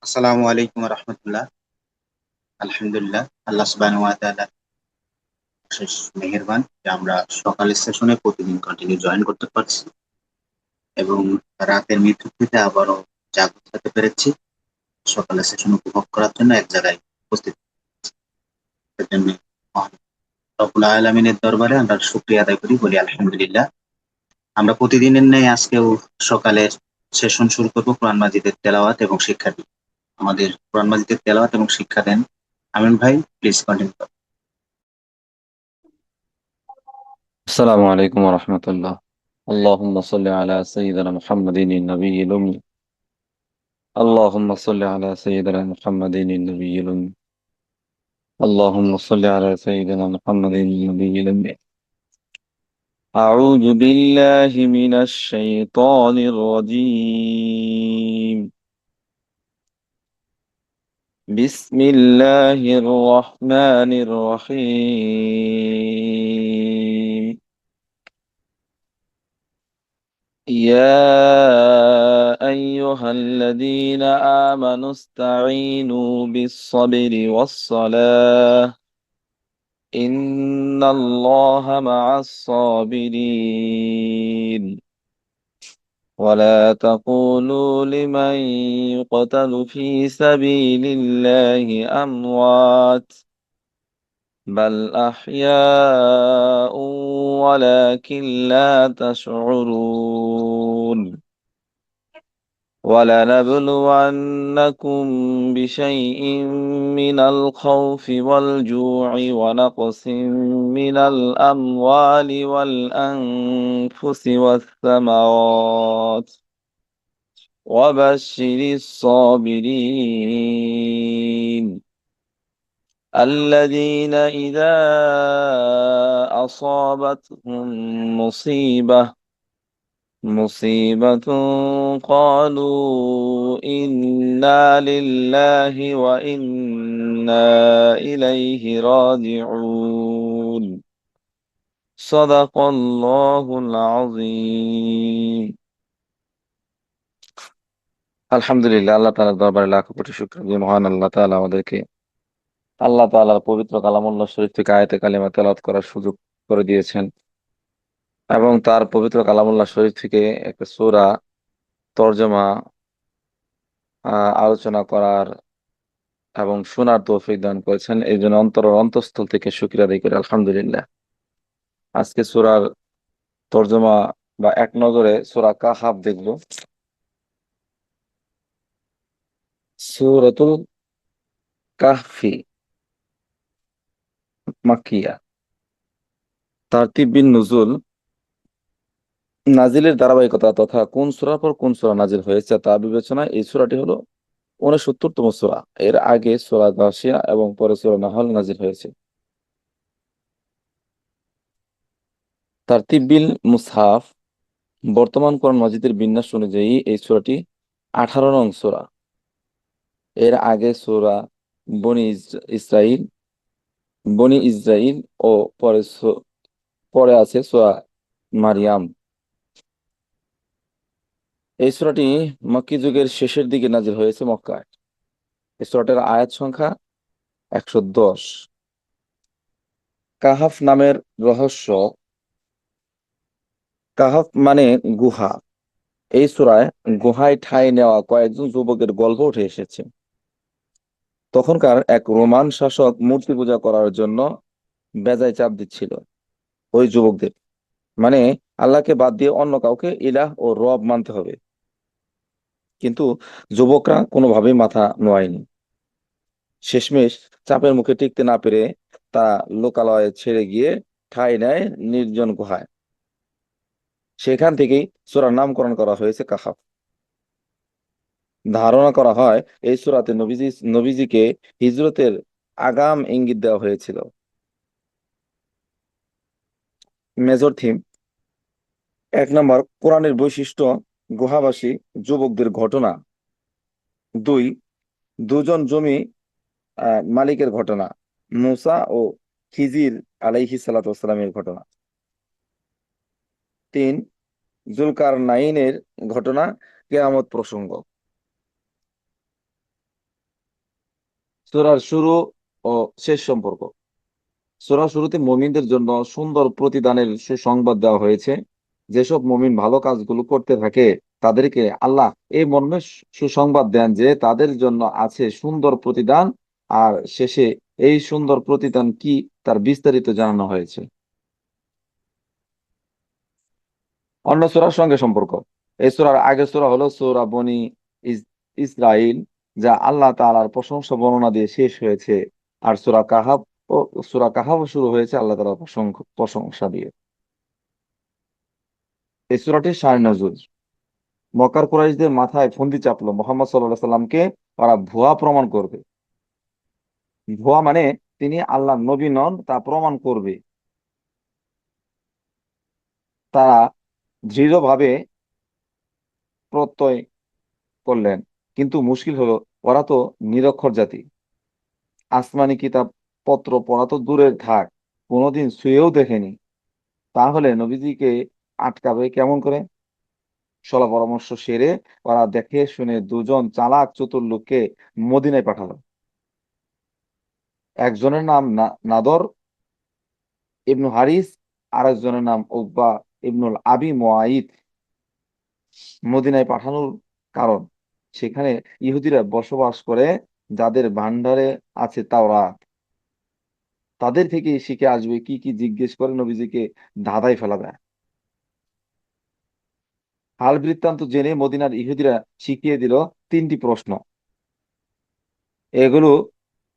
আসসালামু আলাইকুম রহমতুল্লাহ। আলহামদুলিল্লাহ, আল্লাহ সুবহানাহু ওয়া তাআলা শেষ মেহেরবান যে আমরা সকালের সেশনে প্রতিদিন কন্টিনিউ জয়েন করতে পারছি এবং রাতের মৃত্যু থেকে আবারও জাগ্রত হতে পেরেছি সকালের সেশন উপভোগ করার জন্য এক জায়গায় উপস্থিত হয়েছি। এর জন্য মহান রব্বুল আলামিনের দরবারে আমরা শুকরিয়া আদায় করি, বলি আলহামদুলিল্লাহ। আমরা প্রতিদিনের ন্যায় আজকেও সকালের সেশন শুরু করব কোরআন মাজিদের তেলাওয়াত এবং শিক্ষা দিয়ে। আমাদের কোরআন মাজিদের তেলাওয়াত এবং শিক্ষা দেন আমিন ভাই, প্লিজ কন্টিনিউ। السلام عليكم ورحمة الله. اللهم صل على سيدنا محمد النبي الأمي. اللهم صل على سيدنا محمد النبي الأمي. اللهم صل على سيدنا محمد النبي الأمي. أعوذ بالله من الشيطان الرجيم. بسم الله الرحمن الرحيم. يا أيها الذين آمنوا استعينوا بالصبر والصلاة إن الله مع الصابرين ولا تقولوا لمن يقتل في سبيل الله أموات بل أحياء ولكن لا تشعرون ولنبلونكم بشيء من الخوف والجوع ونقص من الأموال والأنفس والثمرات وبشر الصابرين الذين إذا أصابتهم مصيبة قالوا إنا لله وإنا إليه راجعون صدق الله العظيم. আলহামদুলিল্লাহ, আল্লাহ তাআলার দরবারে লাখো কোটি শুকর যে মহান আল্লাহ তাআলা আমাদেরকে আল্লাহ তাআলার পবিত্র কালামুল্লাহ শরীফ থেকে আয়াতে কালিমা তেলাওয়াত করার সুযোগ করে দিয়েছেন এবং তার পবিত্র কালামুল্লাহ শরীফ থেকে একটা সূরা তরজমা আলোচনা করার এবং শোনার তৌফিক দান করেছেন। এই জন্য অন্তঃস্থল থেকে শুকরিয়া আদায় করি আলহামদুলিল্লাহ। আজকে সূরার তরজমা বা এক নজরে সূরা কাহাফ দেখব। সূরাতুল কাহফি মাক্কিয়া। তারতিব বিন নুজুল, নাজিলের ধারাবাহিকতা তথা কোন সূরার পর কোন সূরা নাজিল হয়েছে তা বিবেচনায় এই সূরাটি হলো 69তম সূরা। এর আগে সূরা গাশিয়া এবং পরে সূরা নাহল নাজিল হয়েছে। তারতিব বিল মুসহাফ, বর্তমান কোরআন মাজিদের বিন্যাস অনুযায়ী এই সূরাটি 18 নং সূরা। এর আগে সূরা বনি ইসরাইল বনি ইসরাইল ও পরে আছে সূরা মারিয়াম। এই সূরাটি মক্কি যুগের শেষের দিকে নাজিল হয়েছে মক্কায়। এই সূরাটির আয়াত সংখ্যা 110। কাহাফ নামের রহস্য। কাহাফ মানে গুহা। এই সূরায় গুহায় ঠাঁই নেওয়া কয়েকজন যুবকের গল্প উঠে এসেছে। তখনকার এক রোমান শাসক মূর্তি পূজা করার জন্য বেজায় চাপ দিচ্ছিল ওই যুবকদের, মানে আল্লাহকে বাদ দিয়ে অন্য কাউকে ইলাহ ও রব মানতে হবে। কিন্তু যুবকরা কোনোভাবেই মাথা নোয়ায়নি। শেষমেশ চাপের মুখে টিকতে না পেরে তা লোকালয়ে ছেড়ে গিয়ে ঠাঁই নেয় নির্জন গুহায়। সেখান থেকেই সূরার নামকরণ করা হয়েছে কাহাফ। ধারণা করা হয় এই সূরাতে নবীজিকে হিজরতের আগাম ইঙ্গিত দেওয়া হয়েছিল। মেজর থিম: 1 নম্বর, কোরআনের বৈশিষ্ট্য, গুহাবাসী যুবকদের ঘটনা। 2, দুজন জমি মালিকের ঘটনা, মুসা ও খিজির আলাইহিস সালাতু ওয়াস সালামের ঘটনা। 3 জুলকার নাইনের ঘটনা, কিয়ামত প্রসঙ্গ। সূরার শুরু ও শেষ সম্পর্ক। সূরার শুরুতে মুমিনদের জন্য সুন্দর প্রতিদানের সুসংবাদ দেওয়া হয়েছে। যেসব মুমিন ভালো কাজগুলো করতে থাকে তাদেরকে আল্লাহ এই মর্মে সুসংবাদ দেন যে তাদের জন্য আছে সুন্দর প্রতিদান। আর শেষে এই সুন্দর প্রতিদান কি তার বিস্তারিত জানানো হয়েছে। অন্য সূরার সঙ্গে সম্পর্ক। এই সূরার আগের সূরা হলো সূরা বনি ইসরাইল, যা আল্লাহ তাআলার প্রশংসা বর্ণনা দিয়ে শেষ হয়েছে। আর সূরা কাহাফ শুরু হয়েছে আল্লাহ তাআলার প্রশংসা দিয়ে। এই সূরাটির শান নজুল। মক্কার কুরাইশদের মাথায় ফন্দি চাপলো মুহাম্মদ সাল্লাল্লাহু আলাইহি সাল্লামকে ওরা ভুয়া প্রমাণ করবে। ভুয়া মানে তিনি আল্লাহর নবী নন তা প্রমাণ করবে। তারা দৃঢ়ভাবে প্রত্যয় করলেন, কিন্তু মুশকিল হলো ওরা তো নিরক্ষর জাতি। আসমানি কিতাব পত্র পড়া তো দূরের থাক, কোনোদিন ছুঁয়েও দেখেনি। তাহলে নবীজিকে আটকাবে কেমন করে? সলা পরামর্শ সেরে ওরা দেখে শুনে দুজন চালাক চতুর লোককে মদিনায় পাঠালো। একজনের নাম নাদর ইবনু হারিস, আরেকজনের নাম উকবা ইবনুল আবি মুআইত। মদিনায় পাঠানোর কারণ, সেখানে ইহুদিরা বসবাস করে, যাদের ভান্ডারে আছে তাওরাত। তাদের থেকে শিখে আসবে কি কি জিজ্ঞেস করে নবীজিকে ধাঁধায় ফেলা দেয়। হাল বৃত্তান্ত জেনে মদিনার ইহুদিরা শিখিয়ে দিল 3টি প্রশ্ন। এগুলো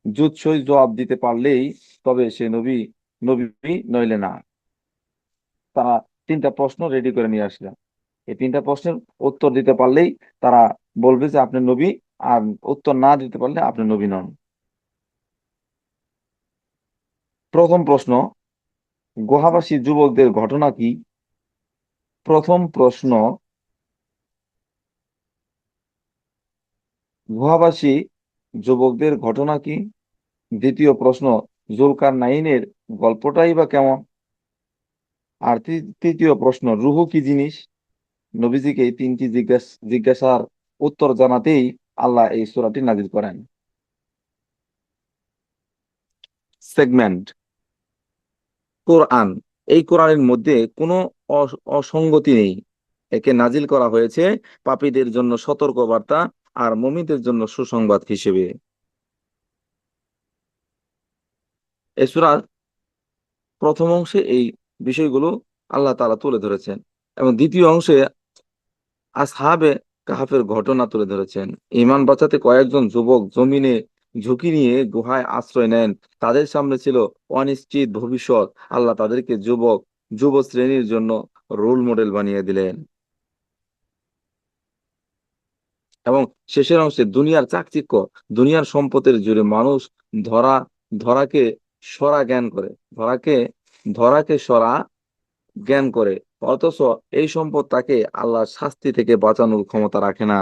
জুৎসই জবাব দিতে পারলেই তবে সে নবী, নবী নইলে না। তারা 3টা প্রশ্ন রেডি করে নিয়ে আসলেন। এই 3টা প্রশ্নের উত্তর দিতে পারলেই তারা বলবে যে আপনি নবী, আর উত্তর না দিতে পারলে আপনি নবী নন। প্রথম প্রশ্ন, গুহাবাসী যুবকদের ঘটনা কি? প্রথম প্রশ্ন, গুহাবাসী যুবকদের ঘটনা কি? দ্বিতীয় প্রশ্ন, জুলকার নাইনের গল্পটাই বা কেমন? আর তৃতীয় প্রশ্ন, রুহ কি জিনিস? নবীজিকে এই 3টি জিজ্ঞাসার উত্তর জানাতেই আল্লাহ এই সূরাটি নাজিল করেন। সেগমেন্ট। কোরআন। এই কোরআনের মধ্যে কোনো অসঙ্গতি নেই। একে নাজিল করা হয়েছে পাপীদের জন্য সতর্কবার্তা আর মুমিনদের জন্য সুসংবাদ হিসেবে। এই সূরার প্রথম অংশে এই বিষয়গুলো আল্লাহ তাআলা তুলে ধরেছেন, এবং দ্বিতীয় অংশে আসহাবে কাহাফের ঘটনা তুলে ধরেছেন। ঈমান বাঁচাতে কয়েকজন যুবক জমিনে ঝুঁকি নিয়ে গুহায় আশ্রয় নেন। তাদের সামনে ছিল অনিশ্চিত ভবিষ্যৎ। আল্লাহ তাদেরকে যুব শ্রেণীর জন্য রোল মডেল বানিয়ে দিলেন। এবং শেষের অংশে দুনিয়ার চাকচিক্য, দুনিয়ার সম্পদের জুড়ে মানুষ ধরা ধরাকে সরা জ্ঞান করে, ধরাকে সরা জ্ঞান করে, অথচ এই সম্পদ তাকে আল্লাহর শাস্তি থেকে বাঁচানোর ক্ষমতা রাখে না।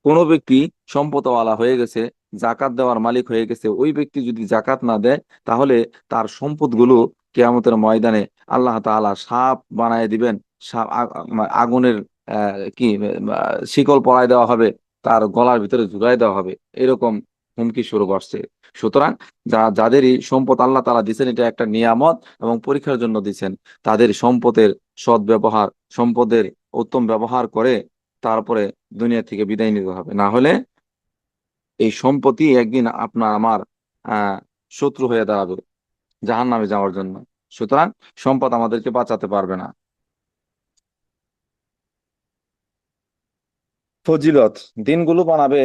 কোনো ব্যক্তি সম্পদওয়ালা হয়ে গেছে, জাকাত দেওয়ার মালিক হয়ে গেছে, ওই ব্যক্তি যদি জাকাত না দেয় তাহলে তার সম্পদগুলো কিয়ামতের ময়দানে আল্লাহ তাআলা সাপ বানায় দিবেন। আগুনের কি শিকল পরায় দেওয়া হবে, তার গলার ভিতরে ঝুলায় দেওয়া হবে, এরকম হুমকি শুরু করছে। সুতরাং যাদেরই সম্পদ আল্লাহ তাআলা দিচ্ছেন, এটা একটা নিয়ামত এবং পরীক্ষার জন্য দিচ্ছেন। তাদের সম্পদের সদ্ব্যবহার, সম্পদের উত্তম ব্যবহার করে তারপরে দুনিয়া থেকে বিদায় নিতে হবে। না হলে এই সম্পত্তি একদিন আপনার আমার আহ শত্রু হয়ে দাঁড়াবে জাহান্নামে যাওয়ার জন্য। সুতরাং সম্পদ আমাদেরকে বাঁচাতে পারবে না। ফজিলত। দিনগুলো বানাবে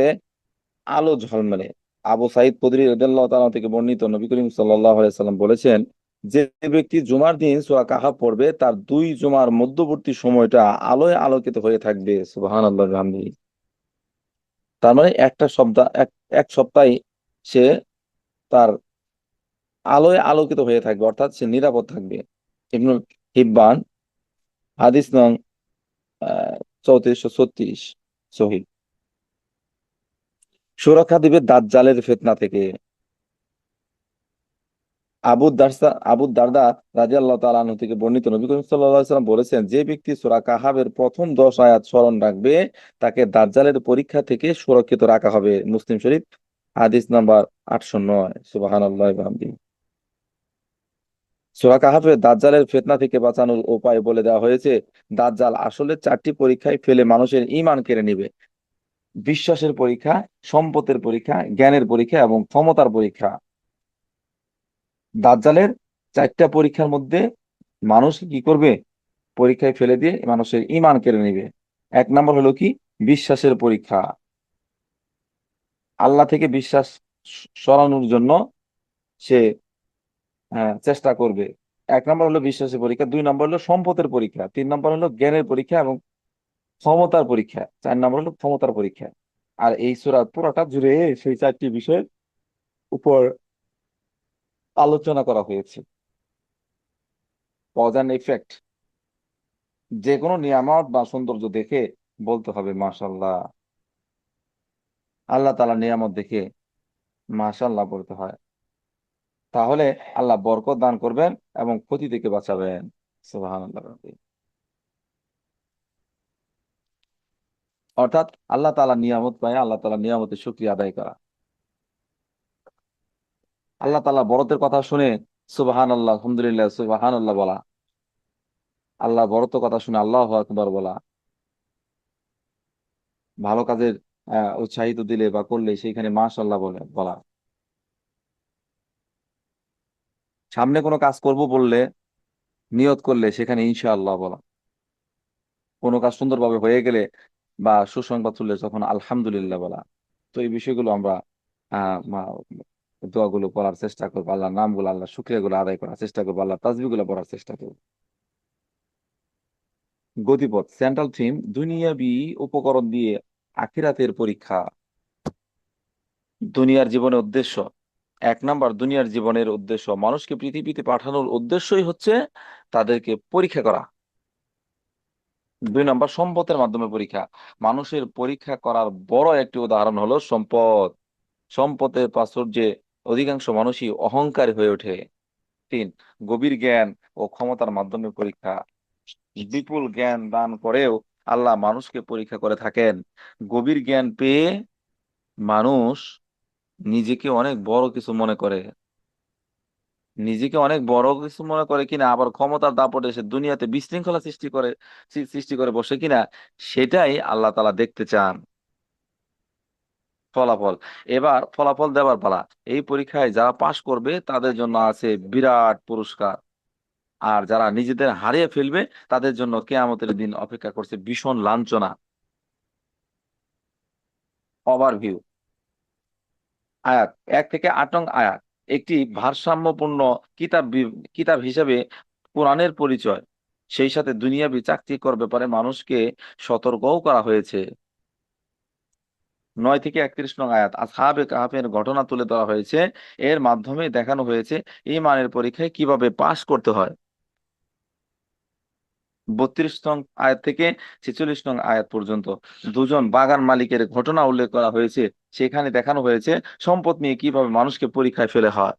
আলো ঝলমলে। আবু সাঈদ খুদরি রাদিয়াল্লাহু তাআলা থেকে বর্ণিত, নবী করিম সাল্লাল্লাহু আলাইহি সাল্লাম বলেছেন, যে ব্যক্তি জুমার দিন সূরা কাহাফ পড়বে তার 2 জুমার মধ্যবর্তী সময়টা আলোয় আলোকিত হয়ে থাকবে। সুবহানাল্লাহ ওয়া বিহামদিহি। তার মানে একটা সপ্তাহ, এক সপ্তাহে সে তার আলোয় আলোকিত হয়ে থাকবে, অর্থাৎ সে নিরাপদ থাকবে। ইবনুল হিব্বান, হাদিস নং 3436, সহিহ। সুরক্ষা দিবে দাজ্জালের ফিতনা থেকে। আবু দারদা রাদিয়াল্লাহু তাআলা আনহু থেকে বর্ণিত, নবী করিম সাল্লাল্লাহু আলাইহি ওয়াসাল্লাম বলেছেন, যে ব্যক্তি সূরা কাহাবের প্রথম 10 আয়াত স্মরণ রাখবে তাকে দাজ্জালের পরীক্ষা থেকে সুরক্ষিত রাখা হবে। মুসলিম শরীফ হাদিস নাম্বার 809। সুবহানাল্লাহ ওয়া বিহামদিহি। সূরা কাহাফে দাজ্জালের ফিতনা থেকে বাঁচানোর উপায় বলে দেওয়া হয়েছে। দাজ্জাল আসলে 4টি পরীক্ষায় ফেলে মানুষের ঈমান কেড়ে নিবে: বিশ্বাসের পরীক্ষা, সম্পদের পরীক্ষা, জ্ঞানের পরীক্ষা এবং ক্ষমতার পরীক্ষা। দাজ্জালের 4টা পরীক্ষার মধ্যে মানুষ কি করবে? পরীক্ষায় ফেলে দিয়ে মানুষের ঈমান কেড়ে নিবে। 1 নম্বর হলো কি? বিশ্বাসের পরীক্ষা। আল্লাহ থেকে বিশ্বাস সরানোর জন্য সে চেষ্টা করবে। 1 নম্বর হলো বিশ্বাসের পরীক্ষা, 2 নম্বর হলো সম্পদের পরীক্ষা, 3 নম্বর হলো জ্ঞানের পরীক্ষা এবং ক্ষমতার পরীক্ষা, 4 নম্বর হলো ক্ষমতার পরীক্ষা। আর এই সূরা পুরোটা জুড়ে সেই 4টি বিষয়ের উপর আলোচনা করা হয়েছে। Cause and effect. যে কোনো নিয়ামত বা সৌন্দর্য দেখে বলতে হবে মাশাআল্লাহ। আল্লাহ তাআলা নিয়ামত দেখে মাশাআল্লাহ বলতে হয়, তাহলে আল্লাহ বরকত দান করবেন এবং ক্ষতি থেকে বাঁচাবেন। সুবহানাল্লাহ। অর্থাৎ আল্লাহ তাআলা নিয়ামত পায়, আল্লাহ তাআলা নিয়ামতের শুকরিয়া আদায় করা। আল্লাহ তাআলা বরকতের কথা শুনে সুবহানাল্লাহ, আলহামদুলিল্লাহ, সুবহানাল্লাহ বলা। আল্লাহ বরকতের কথা শুনে আল্লাহু আকবার বলা। ভালো কাজের উৎসাহিত দিলে বা করলে সেইখানে মাশাআল্লাহ বলা। সামনে কোনো কাজ করব বললে, নিয়ত করলে সেখানে ইনশাআল্লাহ বলা। কোনো কাজ সুন্দরভাবে হয়ে গেলে বা সুসংবাদ শুনলে তখন আলহামদুলিল্লাহ বলা। তো এই বিষয়গুলো আমরা দোয়াগুলো পড়ার চেষ্টা করবো, আল্লাহর নামগুলো, আল্লাহ শুকরিয়া গুলো আদায় করার চেষ্টা করবো, আল্লাহ তাসবিহ গুলো পড়ার চেষ্টা করবো। গতিপথ, সেন্ট্রাল থিম, দুনিয়াবি উপকরণ দিয়ে আখিরাতের পরীক্ষা। দুনিয়ার জীবনের উদ্দেশ্য। 1 নম্বর, দুনিয়ার জীবনের উদ্দেশ্য, মানুষকে পৃথিবীতে পাঠানোর উদ্দেশ্যই হচ্ছে তাদেরকে পরীক্ষা করা। 2 নম্বর, সম্পদের মাধ্যমে পরীক্ষা। মানুষের পরীক্ষা করার বড় একটি উদাহরণ হলো সম্পদ। সম্পদের প্রাচুর্যে অধিকাংশ মানুষই অহংকারী হয়ে ওঠে। 3, গভীর জ্ঞান ও ক্ষমতার মাধ্যমে পরীক্ষা। বিপুল জ্ঞান দান করেও আল্লাহ মানুষকে পরীক্ষা করে থাকেন। গভীর জ্ঞান পেয়ে মানুষ নিজেকে অনেক বড় কিছু মনে করে, কিনা, আবার ক্ষমতার দাপটে সে দুনিয়াতে বিশৃঙ্খলা সৃষ্টি করে বসে কিনা, সেটাই আল্লাহ তাআলা দেখতে চান। ফলাফল। এবার ফলাফল দেওয়ার পালা। এই পরীক্ষায় যারা পাশ করবে তাদের জন্য আছে বিরাট পুরস্কার, আর যারা নিজেদের হারিয়ে ফেলবে তাদের জন্য কিয়ামতের দিন অপেক্ষা করছে ভীষণ লাঞ্ছনা। ওভারভিউ। আয়াত 1 থেকে 8 নং আয়াত। একটি ভারসাম্যপূর্ণ কিতাব হিসেবে কোরআনের পরিচয়, সেই সাথে দুনিয়াবি চাকচিক্যর ব্যাপারে মানুষকে সতর্কও করা হয়েছে। 9 থেকে 31 নং আয়াত। আসহাবে কাহাফের ঘটনা তুলে ধরা হয়েছে, এর মাধ্যমে দেখানো হয়েছে ঈমানের পরীক্ষায় কিভাবে পাশ করতে হয়। 32 নং আয়াত থেকে 46 নং আয়াত পর্যন্ত দুজন বাগান মালিকের ঘটনা উল্লেখ করা হয়েছে, সেখানে দেখানো হয়েছে সম্পদ নিয়ে কিভাবে মানুষকে পরীক্ষায় ফেলে হয়।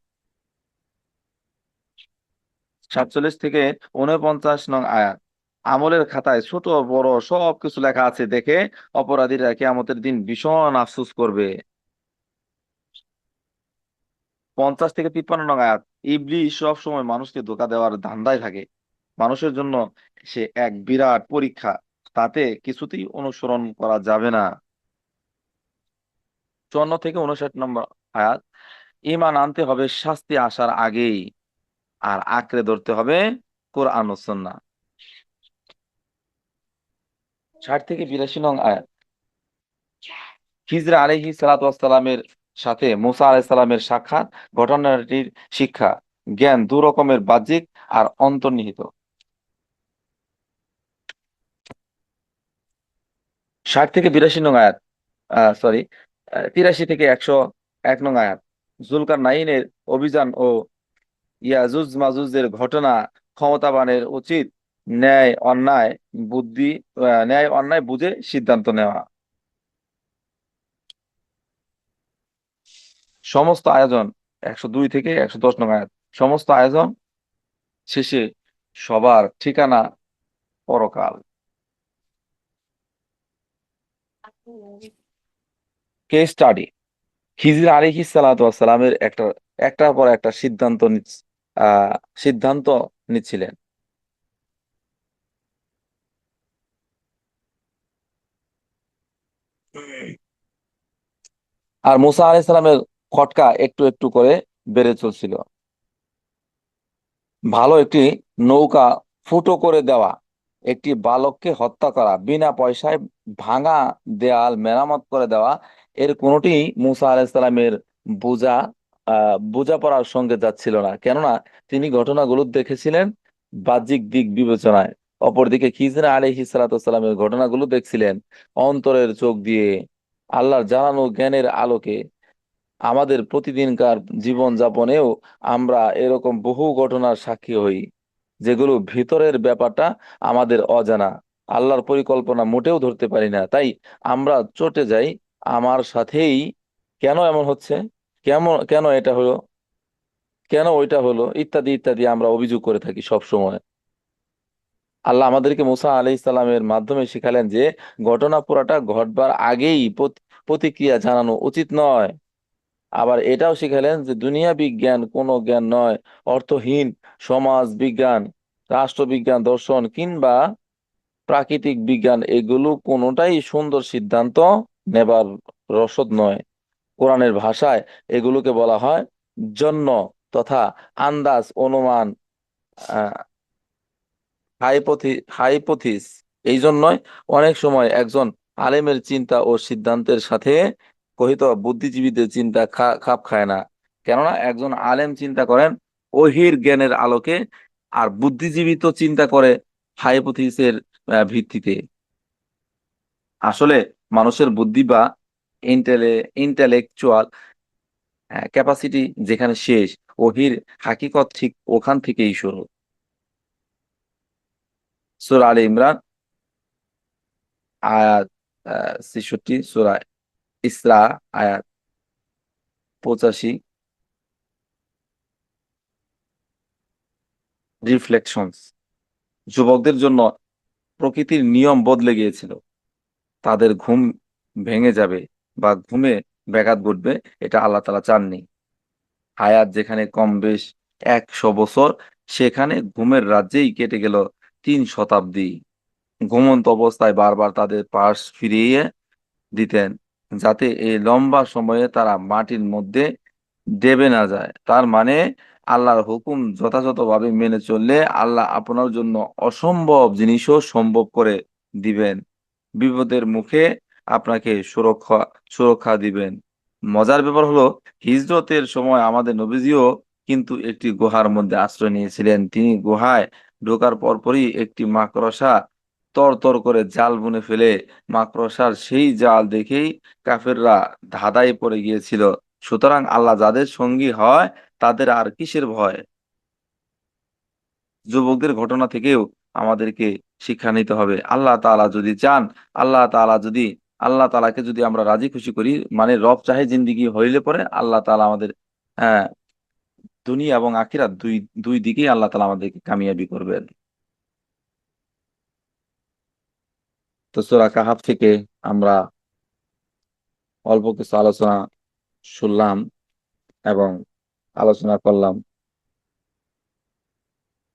47 থেকে 49 নং আয়াত। আমলের খাতায় ছোট বড় সবকিছু লেখা আছে দেখে অপরাধীরা কিয়ামতের দিন ভীষণ আফসোস করবে। 50 থেকে 53 নং আয়াত। ইবলিস সব সময় মানুষকে ধোঁকা দেওয়ার ধান্দায় থাকে। মানুষের জন্য সে এক বিরাট পরীক্ষা, তাতে কিছুতেই অনুসরণ করা যাবে না। 54 থেকে 59 নম্বর আয়াত। ঈমান আনতে হবে শাস্তি আসার আগেই, আর আঁকড়ে ধরতে হবে কোরআন ও সুন্নাহ। 60 থেকে 82 নং আয়াত। খিজর আলাইহিস সালাতু ওয়াস সালামের সাথে মুসা আলাইহিস সালামের সাক্ষাৎ, ঘটনাটির শিক্ষা, জ্ঞান 2 রকমের, বাহ্যিক আর অন্তর্নিহিত। 60 থেকে 82 নং আয়াত, সরি, 83 থেকে 101 নং আয়াত। জুলকারনাইনের অভিযান ও ইয়াজুজ মাজুজের ঘটনা। ক্ষমতাবানের উচিত ন্যায় অন্যায় বুঝে সিদ্ধান্ত নেওয়া। সমস্ত আয়োজন। 102 থেকে 110 নং আয়াত। সমস্ত আয়োজন শেষে সবার ঠিকানা পরকাল। Case study. খিজির আলাইহিস সালাতু ওয়াস সালামের একটার পর একটা আহ সিদ্ধান্ত নিচ্ছিলেন। আর মুসা আলাইহিস সালামের খটকা একটু একটু করে বেড়ে চলছিল। ভালো একটি নৌকা ফুটো করে দেওয়া, একটি বালককে হত্যা করা, বিনা পয়সায় ভাঙা দেয়াল মেরামত করে দেওয়া, এর কোনোটি মুসা আলাইহিসসালামের বোঝা বোঝাপড়ার সঙ্গে যাচ্ছিল না। কেননা তিনি ঘটনাগুলো দেখেছিলেন বাহ্যিক দিক বিবেচনায়। অপরদিকে খিজর আলাইহিস সালামের ঘটনাগুলো দেখছিলেন অন্তরের চোখ দিয়ে, আল্লাহর জানানো জ্ঞানের আলোকে। আমাদের প্রতিদিনকার জীবন যাপনেও আমরা এরকম বহু ঘটনার সাক্ষী হই, যেগুলো ভিতরের ব্যাপারটা আমাদের অজানা, আল্লাহর পরিকল্পনা মোটেও ধরতে পারি না। তাই আমরা চটে যাই, আমার সাথেই কেন এমন হচ্ছে, কেমন কেন এটা হলো, কেন ওইটা হলো, ইত্যাদি ইত্যাদি আমরা অভিযোগ করে থাকি সব সময়। আল্লাহ আমাদেরকে মুসা আলাইহিস সালামের মাধ্যমে শিখালেন যে ঘটনা পুরাটা ঘটবার আগেই প্রতিক্রিয়া জানানো উচিত নয়। আবার এটাও শিখালেন যে দুনিয়া বিজ্ঞান কোনো জ্ঞান নয়, অর্থহীন সমাজ বিজ্ঞান, রাষ্ট্রবিজ্ঞান, দর্শন কিংবা প্রাকৃতিক বিজ্ঞান এগুলো কোনোটাই সুন্দর সিদ্ধান্ত নেবার রসদ নয়। কোরআনের ভাষায় এগুলোকে বলা হয় জন্য তথা আন্দাজ, অনুমান, হাইপোথিস। এই জন্যই অনেক সময় একজন আলেমের চিন্তা ও সিদ্ধান্তের সাথে কহিত বুদ্ধিজীবীদের চিন্তা খাপ খায় না। কেননা একজন আলেম চিন্তা করেন ওহির জ্ঞানের আলোকে, আর বুদ্ধিজীবী তো চিন্তা করে হাইপোথিসের ভিত্তিতে। আসলে মানুষের বুদ্ধি বা ইন্টেলেকচুয়াল ক্যাপাসিটি যেখানে শেষ, ওহির হাকিকত ঠিক ওখান থেকেই শুরু। সূরা আলে ইমরান আয়াত ৬৬, সূরা ইসরা আয়াত ৮৫। রিফ্লেকশনস। যুবকদের জন্য প্রকৃতির নিয়ম বদলে গিয়েছিল, তাদের ঘুম ভেঙে যাবে বা ঘুমে ব্যাঘাত ঘটবে, এটা আল্লাহ তাআলা চাননি। হায়াত যেখানে কম বেশ ১০০ বছর, সেখানে ঘুমের রাজ্যেই কেটে গেল ৩ শতাব্দী। ঘুমন্ত অবস্থায় বারবার তাদের পাশ ফিরিয়ে দিতেন, যাতে এই লম্বা সময়ে তারা মাটির মধ্যে দেবে না যায়। তার মানে আল্লাহর হুকুম যথাযথভাবে মেনে চললে আল্লাহ আপনার জন্য অসম্ভব জিনিসও সম্ভব করে দিবেন। বিপদের মুখে আপনাকে সুরক্ষা দিবেন। মজার ব্যাপার হলো, হিজরতের সময় আমাদের নবীজিও কিন্তু একটি গুহার মধ্যে আশ্রয় নিয়েছিলেন। তিনি গুহায় ঢোকার পরপরই একটি মাকড়সা তর করে জাল বুনে ফেলে, মাকড়সার সেই জাল দেখেই কাফেররা ধাঁধায় পড়ে গিয়েছিল। সুতরাং আল্লাহ যাদের সঙ্গী হয় তাদের আর কিসের ভয়। যুবকদের ঘটনা থেকেও আমাদেরকে শিক্ষা নিতে হবে। আল্লাহ তাআলা যদি চান, আল্লাহ তাআলা যদি আল্লাহ তাআলাকে যদি আমরা রাজি খুশি করি, মানে রব চাহে জিন্দিগি হইলে পরে আল্লাহ তাআলা আমাদের হ্যাঁ দুনিয়া এবং আখিরাত দুই দুই দিকেই আল্লাহ তাআলা আমাদেরকে কামিয়াবি করবেন। তো সূরা কাহাফ থেকে আমরা অল্প কিছু আলোচনা শুনলাম এবং আলোচনা করলাম।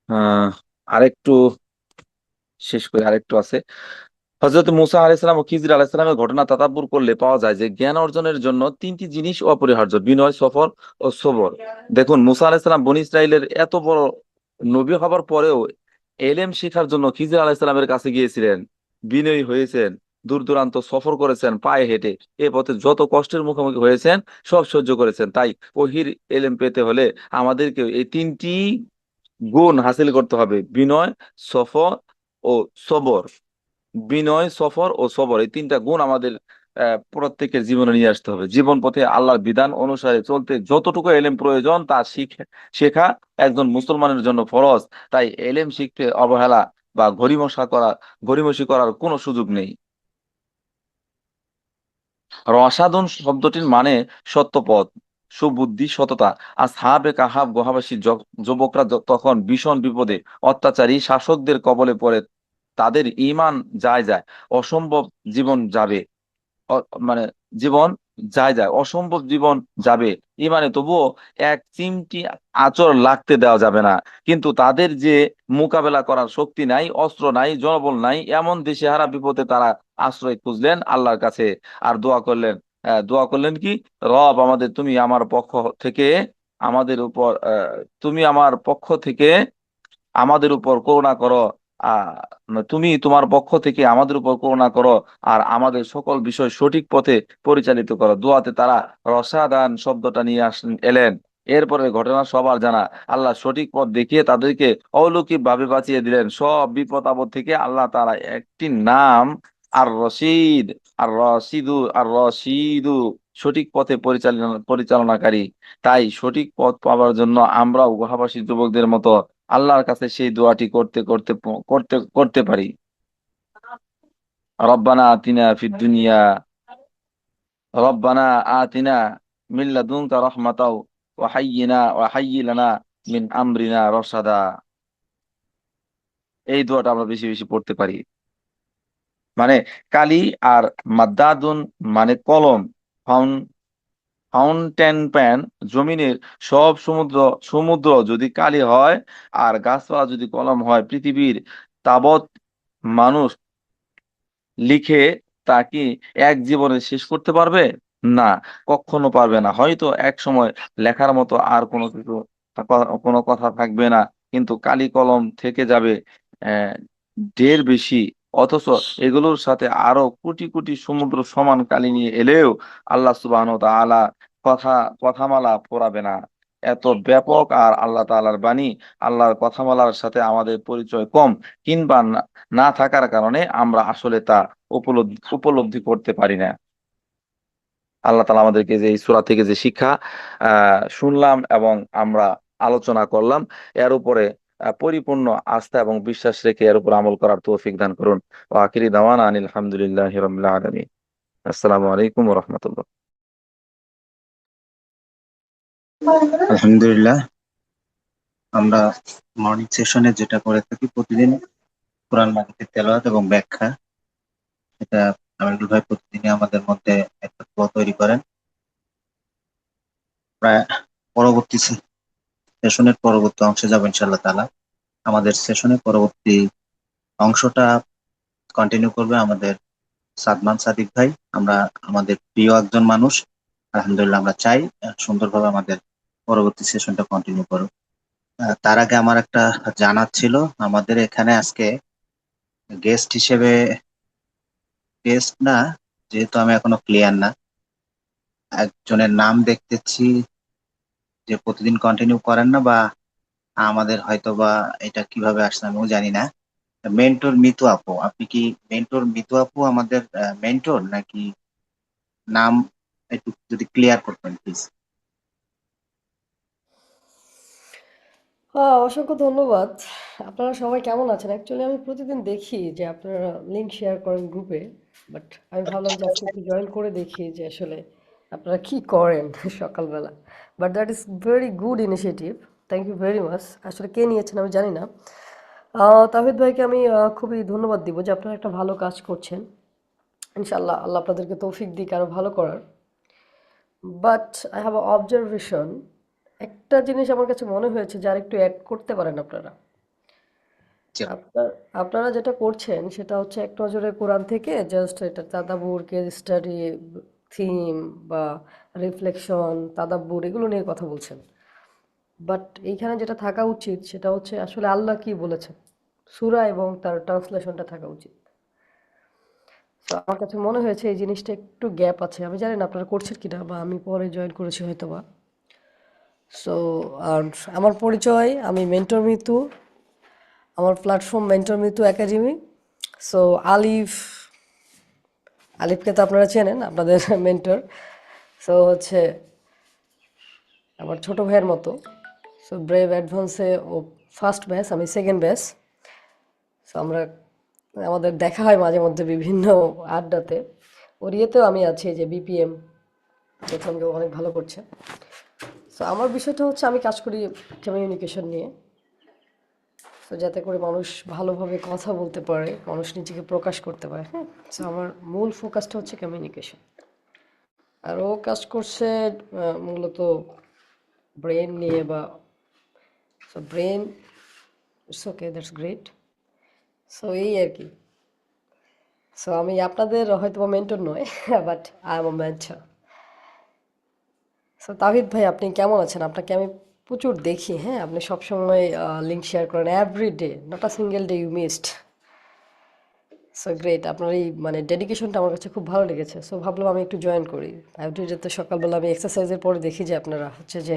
আহ আরেকটু শেষ করে আরেকটু আছে। হযরত মুসা আলাইহিস সালাম ও খিজির আলাইহিস সালামের ঘটনা তাদাব্বুর করলে পাওয়া যায় যে জ্ঞান অর্জনের জন্য ৩টি জিনিস অপরিহার্য: বিনয়, সফর ও সবর। দেখুন, মুসা আলাইহিস সালাম বনী ইসরাইলের এত বড় নবী হবার পরেও এলেম শেখার জন্য খিজির আলাইহিস সালামের কাছে গিয়েছিলেন, বিনয়ী হয়েছেন, দূর দূরান্ত সফর করেছেন পায়ে হেঁটে, এ পথে যত কষ্টের মুখোমুখি হয়েছেন সব সহ্য করেছেন। তাই ওহির এলেম পেতে হলে আমাদেরকে এই ৩টি গুণ হাসিল করতে হবে: বিনয়, সফর ও সবর। বিনয়, সফর ও সবর, এই ৩টা গুণ আমাদের প্রত্যেকের জীবনে নিয়ে আসতে হবে। জীবন পথে আল্লাহর বিধান অনুসারে চলতে যতটুকু এলেম প্রয়োজন তা শেখা একজন মুসলমানের জন্য ফরজ। তাই এলেম শিখতে অবহেলা বা গড়িমসি করার কোনো সুযোগ নেই। রসাদন শব্দটির মানে সত্য পথ, সুবুদ্ধি, সততা। আসহাবে কাহাফ গুহাবাসী যুবকরা তখন ভীষণ বিপদে, অত্যাচারী শাসকদের কবলে পড়ে তাদের ঈমান যায় যায়, অসম্ভব জীবন যাবে, মানে জীবন যায় যায়, অসম্ভব জীবন যাবে ইমানে, তবুও এক চিমটি আঁচড় লাগতে দেওয়া যাবে না। কিন্তু তাদের যে মোকাবেলা করার শক্তি নাই, অস্ত্র নাই, জনবল নাই, এমন দিশেহারা বিপদে তারা আশ্রয় খুঁজলেন আল্লাহর কাছে আর দোয়া করলেন। দোয়া করলেন কি, রব আমাদের, তুমি আমার পক্ষ থেকে আমাদের উপর তুমি আমার পক্ষ থেকে আমাদের উপর করুণা করো। তুমি তোমার পক্ষ থেকে আমাদের উপর করুণা করো আর আমাদের সকল বিষয় সঠিক পথে পরিচালিত করো। দোয়াতে তারা রসাদান শব্দটা নিয়ে এলেন। এরপরে ঘটনা সবার জানা, আল্লাহ সঠিক পথ দেখিয়ে তাদেরকে অলৌকিক ভাবে বাঁচিয়ে দিলেন সব বিপদ আপদ থেকে। আল্লাহ তাআলা একটি নাম, আর রশিদ, আর রশিদু, সঠিক পথে পরিচালনাকারী। তাই সঠিক পথ পাওয়ার জন্য আমরাও গুহাবাসী যুবকদের মতো আল্লাহর কাছে সেই দোয়াটি করতে করতে করতে করতে পারি। রব্বানা আতিনা ফিদ দুনিয়া, রব্বানা আতিনা মিন লাদুনকা রাহমাতাও ওয়া হাইয়্যি লানা মিন আমরিনা রশাদা। এই দোয়াটা আমরা বেশি বেশি পড়তে পারি। মানে কালি আর মাদ্দাদুন মানে কলম, ফাউন ফাউন্টেন প্যান, জমিনের সব সমুদ্র সমুদ্র যদি কালি হয় আর গাছপালা যদি কলম হয়, পৃথিবীর তাবৎ মানুষ লিখে তা কি এক জীবনে শেষ করতে পারবে? না, কখনো পারবে না। হয়তো এক সময় লেখার মতো আর কোনো কিছু, কোনো কথা থাকবে না, কিন্তু কালি কলম থেকে যাবে আহ ঢের বেশি। অথচ এগুলোর সাথে আরো কোটি কোটি সমুদ্র সমান কালি নিয়ে এলেও আল্লাহ সুবহানাহু ওয়া তাআলা কথা কথামালা পড়াবে না। এত ব্যাপক আর আল্লাহ তাআলার বাণী। আল্লাহর কথামালার সাথে আমাদের পরিচয় কম, কিংবা না না থাকার কারণে আমরা আসলে তা উপলব্ধি করতে পারি না। আল্লাহ তাআলা আমাদেরকে যে এই সূরা থেকে যে শিক্ষা শুনলাম এবং আমরা আলোচনা করলাম, এর উপরে পরিপূর্ণ আস্থা এবং বিশ্বাস রেখে এর উপর আমল করার তৌফিক দান করুন। ওয়া আখিরি দাওয়ানা আনিল হামদুলিল্লাহি রাব্বিল আলামিন। আসসালামু আলাইকুম ওয়া রাহমাতুল্লাহ। আলহামদুলিল্লাহ। আমরা মর্নিং সেশনে যেটা করে থাকি প্রতিদিন, কোরআন মাজিদের তেলাওয়াত এবং ব্যাখ্যা, সেটা আমিরুল ভাই প্রতিদিনই আমাদের মধ্যে একটা ফ্লো তৈরি করেন। প্রায় পরবর্তী সেশনের পরবর্তী অংশে যাবো ইনশাআল্লাহ তাআলা। আমাদের সেশনের পরবর্তী অংশটা কন্টিনিউ করবে আমাদের সাদমান সাদিক ভাই। আমরা আমাদের প্রিয় একজন মানুষ, আলহামদুলিল্লাহ আমরা চাই সুন্দরভাবে আমাদের পরবর্তী সেশনটা কন্টিনিউ করুক। তার আগে আমার একটা জানার ছিল, আমাদের এখানে আজকে গেস্ট হিসেবে, গেস্ট না, যেহেতু আমি এখনো ক্লিয়ার না, একজনের নাম দেখতেছি যে প্রতিদিন কন্টিনিউ করেন না, বা আমাদের হয়তো বা এটা কিভাবে আসছে আমিও জানি না। মেন্টর মিতু আপু, আপনি কি মেন্টর মিতু আপু আমাদের মেন্টর নাকি? নাম একটু যদি ক্লিয়ার করতেন প্লিজ। অসংখ্য ধন্যবাদ। আপনারা সবাই কেমন আছেন? অ্যাকচুয়ালি আমি প্রতিদিন দেখি যে আপনারা লিঙ্ক শেয়ার করেন গ্রুপে। বাট আমি ভাবলাম যে আজকে একটু জয়েন করে দেখি যে আসলে আপনারা কি করেন সকালবেলা। But that is very good initiative. Thank you very much. আসলে কে নিয়েছেন আমি জানি না। তাহিদ ভাইকে আমি খুবই ধন্যবাদ দিব যে আপনারা একটা ভালো কাজ করছেন। ইনশাআল্লাহ আল্লাহ আপনাদেরকে তৌফিক দিক আরো ভালো করার। But I have a observation. একটা জিনিস আমার কাছে মনে হয়েছে যে আরেকটু অ্যাড করতে পারেন আপনারা। আপনার আপনারা যেটা করছেন সেটা হচ্ছে এক নজরে কোরআন থেকে জাস্ট এটা তাদাব্বুর, কেস স্টাডি, থিম বা রিফ্লেকশন, তাদাব্বুর এগুলো নিয়ে কথা বলছেন। বাট এইখানে যেটা থাকা উচিত সেটা হচ্ছে আসলে আল্লাহ কি বলেছেন, সূরা এবং তার ট্রান্সলেশনটা থাকা উচিত। তো আমার কাছে মনে হয়েছে এই জিনিসটা একটু গ্যাপ আছে। আমি জানি না আপনারা করছেন কিনা, বা আমি পরে জয়েন করেছি হয়তোবা। সো আর আমার পরিচয়, আমি মেন্টর মিতু। আমার platform mentor Mitu academy. So আলিফকে তো আপনারা চেনেন, আপনাদের মেন্টর। সো হচ্ছে আমার ছোট ভাইয়ের মতো। সো ব্রেভ অ্যাডভান্সে ও ফার্স্ট ব্যাচ, আমি সেকেন্ড ব্যাচ। সো আমরা আমাদের দেখা হয় মাঝে মধ্যে বিভিন্ন আড্ডাতে। ওর ইয়েতেও আমি আছি, যে বিপিএম প্রথম কেউ অনেক ভালো করছে। তো আমার বিষয়টা হচ্ছে আমি কাজ করি কমিউনিকেশন নিয়ে। তো যাতে করে মানুষ ভালোভাবে কথা বলতে পারে, মানুষ নিজেকে প্রকাশ করতে পারে, হ্যাঁ। তো আমার মূল ফোকাসটা হচ্ছে কমিউনিকেশন। আর ও কাজ করছে মূলত ব্রেন নিয়ে বা so brain, it's okay, that's great. So এই আর কি। সো আমি আপনাদের হয়তো বা মেন্টর নয়, but I am a mentor. So Tahid ভাই, আপনি কেমন আছেন? আপনাকে আমি প্রচুর দেখি, হ্যাঁ। আপনি সবসময় লিঙ্ক শেয়ার করেন every day, not a single day you missed. So great, আপনার এই মানে ডেডিকেশনটা আমার কাছে খুব ভালো লেগেছে। সো ভাবলাম আমি একটু জয়েন করি। এভরি ডে তো সকালবেলা আমি এক্সারসাইজের পরে দেখি যে আপনারা হচ্ছে যে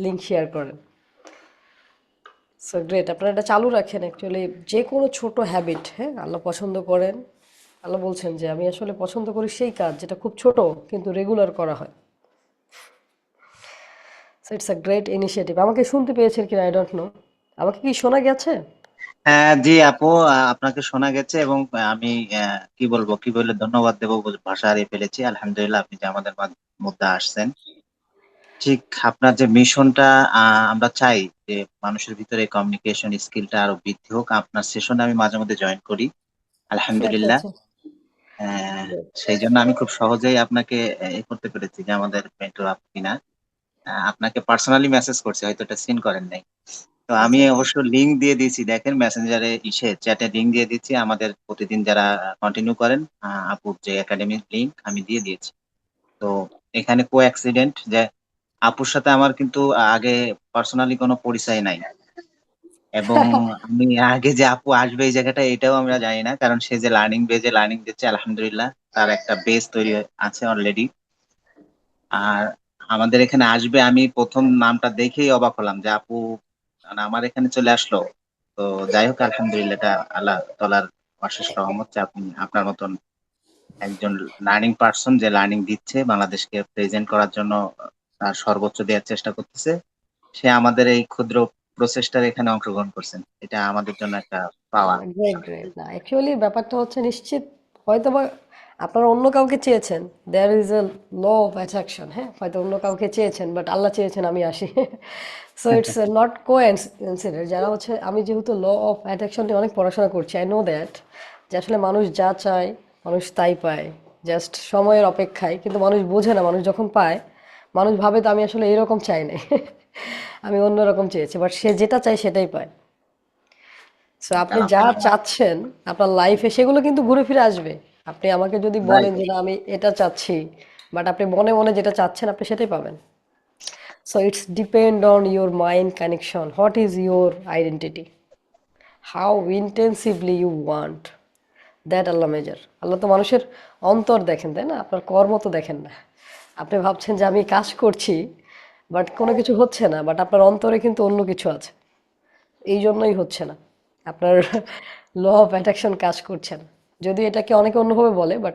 লিঙ্ক শেয়ার করেন। সো গ্রেট, আপনারা এটা চালু রাখেন। অ্যাকচুয়ালি যে কোনো ছোট হ্যাবিট, হ্যাঁ, আল্লাহ পছন্দ করেন। আল্লাহ বলছেন যে আমি আসলে পছন্দ করি সেই কাজ যেটা খুব ছোট কিন্তু রেগুলার করা হয়। So it's a great initiative. আমাকে শুনতে পেয়েছেন কিনা আই ডোন্ট নো। আমাকে কি শোনা গেছে? হ্যাঁ জি আপু, আপনাকে শোনা গেছে এবং আমি কি বলবো, কি বলে ধন্যবাদ দেবো ভাষা হারিয়ে ফেলেছি। আলহামদুলিল্লাহ, আপনি যে আমাদের মধ্যে আসছেন। ঠিক আপনার যে মিশনটা, আমরা চাই যে মানুষের ভিতরে কমিউনিকেশন স্কিলটা আরো বৃদ্ধি হোক। আপনার সেশনে আমি মাঝে মধ্যে জয়েন করি, আচ্ছা আলহামদুলিল্লাহ। আচ্ছা। আহ, Great. সেই জন্য আমি খুব সহজেই আপনাকে করতে পেরেছি যে আমাদের মেন্টর আপনি কিনা। আপনাকে পার্সোনালি মেসেজ করছি, হয়তো এটা সিন করেন নাই। তো আমি আচ্ছা আচ্ছা। অবশ্য লিংক দিয়ে দিয়েছি, দেখেন মেসেঞ্জারে চ্যাটে লিংক দিয়ে দিচ্ছি। আমাদের প্রতিদিন যারা কন্টিনিউ করেন, আপুর যে একাডেমিক লিংক আমি দিয়ে দিয়েছি। তো এখানে কো অ্যাক্সিডেন্ট যে আপুর সাথে আমার কিন্তু আগে পার্সোনালি কোনো পরিচয় নাই, এবং আমি আগে যে আপু আসবে এই জায়গাটা এটাও আমরা জানি না, কারণ সে যে লার্নিং দিচ্ছে আলহামদুলিল্লাহ, তার একটা বেস তৈরি আছে অলরেডি। আর আমাদের এখানে আসবে, আমি প্রথম নামটা দেখেই অবাক হলাম যে আপু মানে আমার এখানে চলে আসলো। তো যাই হোক আলহামদুলিল্লাহ, এটা আল্লাহ তাআলার অশেষ রহমত যে আপনি আপনার মতন একজন লার্নিং পার্সন যে লার্নিং দিচ্ছে, বাংলাদেশকে প্রেজেন্ট করার জন্য তার সর্বোচ্চ দেওয়ার চেষ্টা করতেছে, সে আমাদের এই ক্ষুদ্র প্রচেষ্টার এখানে অংশগ্রহণ করছেন। এটা আমাদের জন্য একটা পাওয়া। Great great. না, অ্যাকচুয়ালি ব্যাপারটা হচ্ছে নিশ্চিত হয়তো বা আপনারা অন্য কাউকে চেয়েছেন। There is a law of attraction, হ্যাঁ। হয়তো অন্য কাউকে চেয়েছেন, বাট আল্লাহ চেয়েছেন আমি আসি। So it's not co incident. যারা হচ্ছে, আমি যেহেতু ল অফ অ্যাট্রাকশন নিয়ে অনেক পড়াশোনা করছি, আই নো দ্যাট যে আসলে মানুষ যা চায় মানুষ তাই পায়, জাস্ট সময়ের অপেক্ষায়। কিন্তু মানুষ বোঝে না, মানুষ যখন পায় মানুষ ভাবে তো আমি আসলে এরকম চাই নাই, আমি অন্যরকম চেয়েছি, বাট সে যেটা চায় সেটাই পায়। সো আপনি যা আলহামদুলিল্লাহ। চাচ্ছেন আপনার লাইফে সেগুলো কিন্তু ঘুরে ফিরে আসবে। আপনি আমাকে যদি বলেন রাইট। যে না আমি এটা চাচ্ছি, বাট আপনি মনে মনে যেটা চাচ্ছেন আপনি সেটাই পাবেন। So it's depend on your mind connection, what is your identity, how intensively you want that Allah measure. Allah তো মানুষের অন্তর দেখেন, তাই না? আপনার কর্ম তো দেখেন না। আপনি ভাবছেন যে আমি কাজ করছি বাট কোনো কিছু হচ্ছে না, বাট আপনার অন্তরে কিন্তু অন্য কিছু আছে, এই জন্যই হচ্ছে না। আপনার ল অফ অ্যাট্রাকশন কাজ করছে না। যদিও এটাকে অনেকে অন্যভাবে বলে, বাট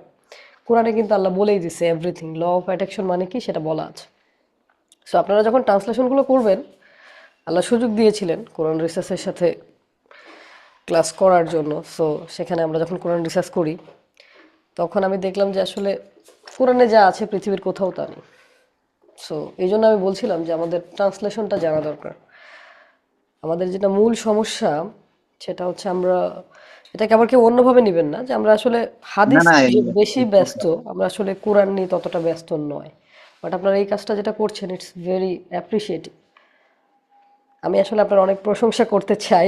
কোরআনে কিন্তু আল্লাহ বলেই দিছে এভরিথিং। ল অফ অ্যাট্রাকশন মানে কি সেটা বলা আছে। সো আপনারা যখন ট্রান্সলেশনগুলো করবেন, আল্লাহ সুযোগ দিয়েছিলেন কোরআন রিসার্চের সাথে ক্লাস করার জন্য। সো সেখানে আমরা যখন কোরআন রিসার্চ করি তখন আমি দেখলাম যে আসলে কোরআনে যা আছে পৃথিবীর কোথাও তা নেই। সো এই জন্য আমি বলছিলাম যে আমাদের ট্রান্সলেশনটা জানা দরকার। আমাদের যেটা মূল সমস্যা সেটা হচ্ছে আমরা, এটাকে আবার কেউ অন্যভাবে নেবেন না যে আমরা আসলে না হাদিস না, নিয়ে এই বেশি ঠিক ব্যস্ত, কথা। আমরা আসলে কোরআন নিয়ে ততটা ব্যস্ত নয়। বাট আপনারা এই কাজটা যেটা করছেন ইটস ভেরি অ্যাপ্রিসিয়েটিভ। আমি আসলে আপনার অনেক প্রশংসা করতে চাই,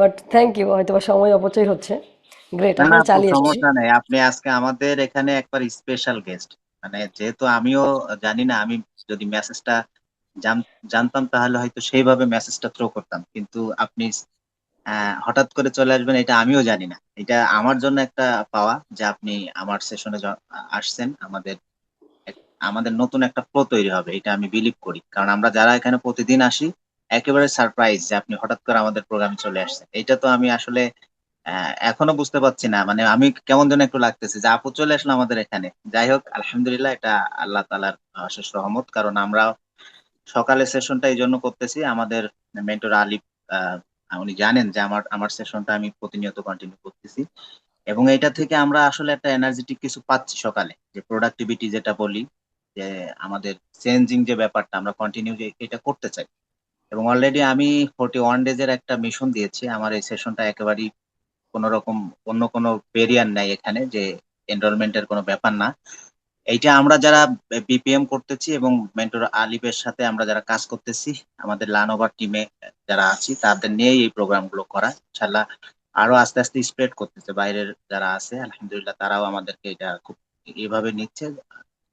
বাট থ্যাংক ইউ। হয়তো বা সময় অপচয় হচ্ছে। গ্রেট, না না আপনারা আপু, চালিয়ে যান। সমস্যা নেই। আপনি আজকে আমাদের এখানে একবার স্পেশাল গেস্ট। মানে যেহেতু আমিও জানি না, আমি যদি মেসেজটা জানতাম তাহলে হয়তো সেইভাবে মেসেজটা থ্রো করতাম, কিন্তু আপনি হঠাৎ করে চলে আসবেন এটা আমিও জানি না। এটা আমার জন্য একটা পাওয়া যে আপনি আমার সেশনে আসছেন। আমাদের নতুন একটা ফ্লো তৈরি হবে, এটা আমি বিলিভ করি, কারণ আমরা যারা এখানে প্রতিদিন আসি একেবারে সারপ্রাইজ যে আপনি হঠাৎ করে আমাদের প্রোগ্রামে চলে আসছেন। এটা তো আমি আসলে এখনো বুঝতে পারছি না, মানে আমি কেমন যেন একটু লাগতেছে যে আপু চলে আসলো আমাদের এখানে। যাই হোক আলহামদুলিল্লাহ, এটা আল্লাহ তাআলার অশেষ রহমত। কারণ আমরা সকালের সেশনটা এই জন্য করতেছি, আমাদের মেন্টর আলিফ আহ, উনি জানেন যে আমার আমার সেশনটা আমি প্রতিনিয়ত কন্টিনিউ করতেছি, এবং এটা থেকে আমরা আসলে একটা এনার্জেটিক কিছু পাচ্ছি সকালে, যে প্রোডাক্টিভিটি যেটা বলি, যে আমাদের চেঞ্জিং যে ব্যাপারটা আমরা কন্টিনিউ এটা করতে চাই। এবং অলরেডি আমি 41 ডেজের একটা মিশন দিয়েছি। আমার এই সেশনটা একেবারেই কোনো রকম অন্য কোনো ব্যারিয়ার নাই এখানে, যে এনরোলমেন্টের কোনো ব্যাপার না। এইটা আমরা যারা বিপিএম করতেছি এবং মেন্টর আলিফের সাথে আমরা যারা কাজ করতেছি, আমাদের লার্নওভার টিমে যারা আছি তাদের নিয়েই এই প্রোগ্রামগুলো করা। ইনশাল্লাহ আরো আস্তে আস্তে স্প্রেড করতেছে, বাইরের যারা আছে আলহামদুলিল্লাহ তারাও আমাদেরকে এটা খুব এভাবে নিচ্ছে,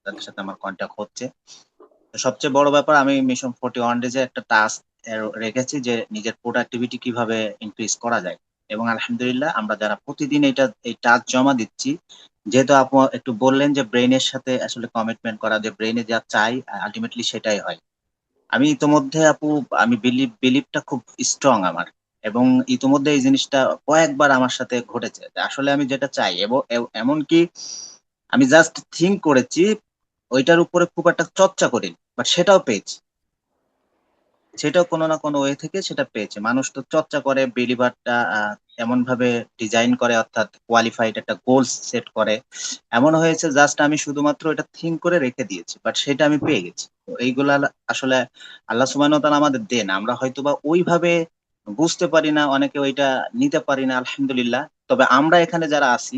তাদের সাথে আমার কন্ট্যাক্ট হচ্ছে। তো সবচেয়ে বড় ব্যাপার, আমি মিশন 41 ডেজে একটা টাস্ক রেখেছি যে নিজের প্রোডাক্টিভিটি কিভাবে ইনক্রিজ করা যায়। এবং আলহামদুলিল্লাহ আমরা যারা প্রতিদিন এই টাস্ক জমা দিচ্ছি, যেহেতু আপু একটু বললেন যে ব্রেইনের সাথে আসলে কমিটমেন্ট করা, যে ব্রেইনে যা চাই আলটিমেটলি সেটাই হয়। আমি ইতোমধ্যে আপু, আমি বিলিভটা খুব স্ট্রং আমার। এবং ইতোমধ্যে এই জিনিসটা কয়েকবার আমার সাথে ঘটেছে যে আসলে আমি যেটা চাই, এবং এমনকি আমি জাস্ট থিঙ্ক করেছি, ওইটার উপরে খুব একটা চর্চা করিনি, বাট সেটাও পেয়েছি। সেটাও কোনো না কোনো ওয়ে থেকে সেটা পেয়েছে। মানুষ তো চর্চা করে, বিলিভারটা এমন ভাবে ডিজাইন করে, অর্থাৎ কোয়ালিফাইড একটা গোলস সেট করে। এমন হয়েছে জাস্ট আমি শুধুমাত্র এটা থিঙ্ক করে রেখে দিয়েছি, বাট সেটা আমি পেয়ে গেছি। তো এইগুলা আসলে আল্লাহ সুবহানাহু ওয়া তাআলা আমাদের দেন, আমরা হয়তোবা ওইভাবে বুঝতে পারি না, অনেকে ওইটা নিতে পারি না আলহামদুলিল্লাহ। তবে আমরা এখানে যারা আছি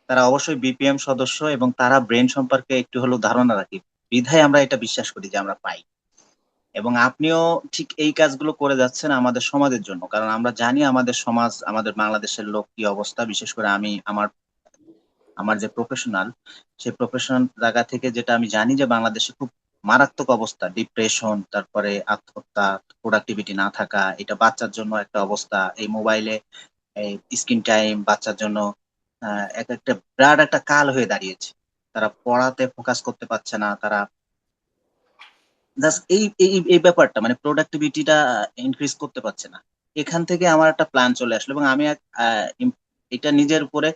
তারা অবশ্যই বিপিএম সদস্য এবং তারা ব্রেন সম্পর্কে একটু হলেও ধারণা রাখি, বিধায় আমরা এটা বিশ্বাস করি যে আমরা পাই। এবং আপনিও ঠিক এই কাজগুলো করে যাচ্ছেন আমাদের সমাজের জন্য, কারণ আমরা জানি আমাদের সমাজ, আমাদের বাংলাদেশের লোক কি অবস্থা। বিশেষ করে আমি আমার আমার যে প্রফেশনাল, সেই প্রফেশনাল জায়গা থেকে যেটা আমি জানি যে বাংলাদেশে খুব মারাত্মক অবস্থা, ডিপ্রেশন, তারপরে আত্মহত্যা, প্রোডাক্টিভিটি না থাকা, এটা বাচ্চার জন্য একটা অবস্থা। এই মোবাইলে এই স্ক্রিন টাইম বাচ্চার জন্য এক একটা বিরাট একটা কাল হয়ে দাঁড়িয়েছে। তারা পড়াতে ফোকাস করতে পারছে না, তারা জাস্ট এই এই এই ব্যাপারটা মানে প্রোডাক্টিভিটিটা ইনক্রিজ করতে পারছে না। এখান থেকে আমার একটা প্ল্যান চলে আসলো এবং আমি এটা নিজের উপরে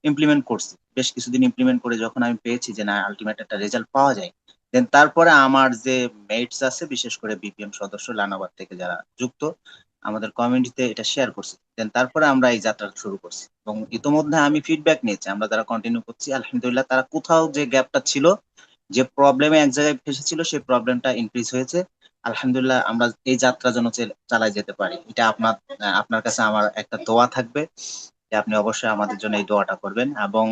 ইমপ্লিমেন্ট করছি। বেশ কিছুদিন ইমপ্লিমেন্ট করে যখন আমি পেয়েছি যে না, আলটিমেট একটা রেজাল্ট পাওয়া যায়, দেন তারপরে আমার যে মেটস আছে, বিশেষ করে বিপিএম সদস্য লানাবাদ থেকে যারা যুক্ত, আমাদের কমিউনিটিতে এটা শেয়ার করছি। দেন তারপরে আমরা এই যাত্রা শুরু করছি এবং ইতোমধ্যে আমি ফিডব্যাক নিয়েছি, আমরা যারা কন্টিনিউ করছি আলহামদুলিল্লাহ তারা কোথাও যে গ্যাপটা ছিল, যে প্রবলেমে এক জায়গায় ফেসেছিল, সেই প্রবলেমটা ইনক্রিজ হয়েছে। আলহামদুলিল্লাহ আমরা এই যাত্রা যেন চালাই যেতে পারি। এটা আপনার কাছে আমার একটা দোয়া থাকবে যে আপনি অবশ্যই আমাদের জন্য এই দোয়াটা করবেন। এবং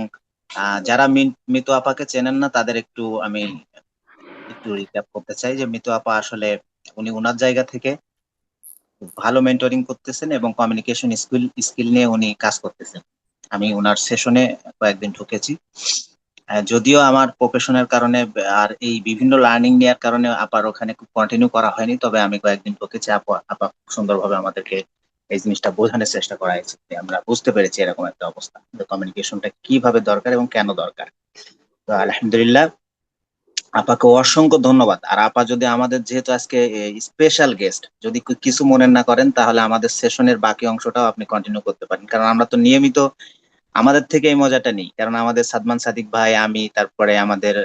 যারা মিতু আপাকে চেনেন না তাদের আমি একটু রিক্যাপ করতে চাই যে মিতু আপা আসলে উনি ওনার জায়গা থেকে খুব ভালো মেন্টরিং করতেছেন এবং কমিউনিকেশন স্কিল নিয়ে উনি কাজ করতেছেন। আমি ওনার সেশনে কয়েকদিন ঢুকেছি। যদিও আমার প্রফেশনের কারণে আর এই বিভিন্ন লার্নিং নেওয়ার কারণে আপার ওখানে কন্টিনিউ করা হয়নি, তবে আমি কয়েকদিন ঢুকেছি। আপা খুব সুন্দরভাবে আমাদেরকে এই জিনিসটা বোঝানোর চেষ্টা করা হয়েছে, যে আমরা বুঝতে পেরেছি এরকম একটা অবস্থা, কমিউনিকেশনটা কিভাবে দরকার এবং কেন দরকার। তো আলহামদুলিল্লাহ আপাকে অসংখ্য ধন্যবাদ। আর আপা যদি আমাদের, যেহেতু আজকে স্পেশাল গেস্ট, যদি কিছু মনে না করেন তাহলে আমাদের সেশনের বাকি অংশটাও আপনি কন্টিনিউ করতে পারেন, কারণ আমরা তো নিয়মিত আমাদের থেকে এই মজাটা নেই। কারণ আমাদের সাদমান সাদিক ভাই, আমি, তারপরে আমাদের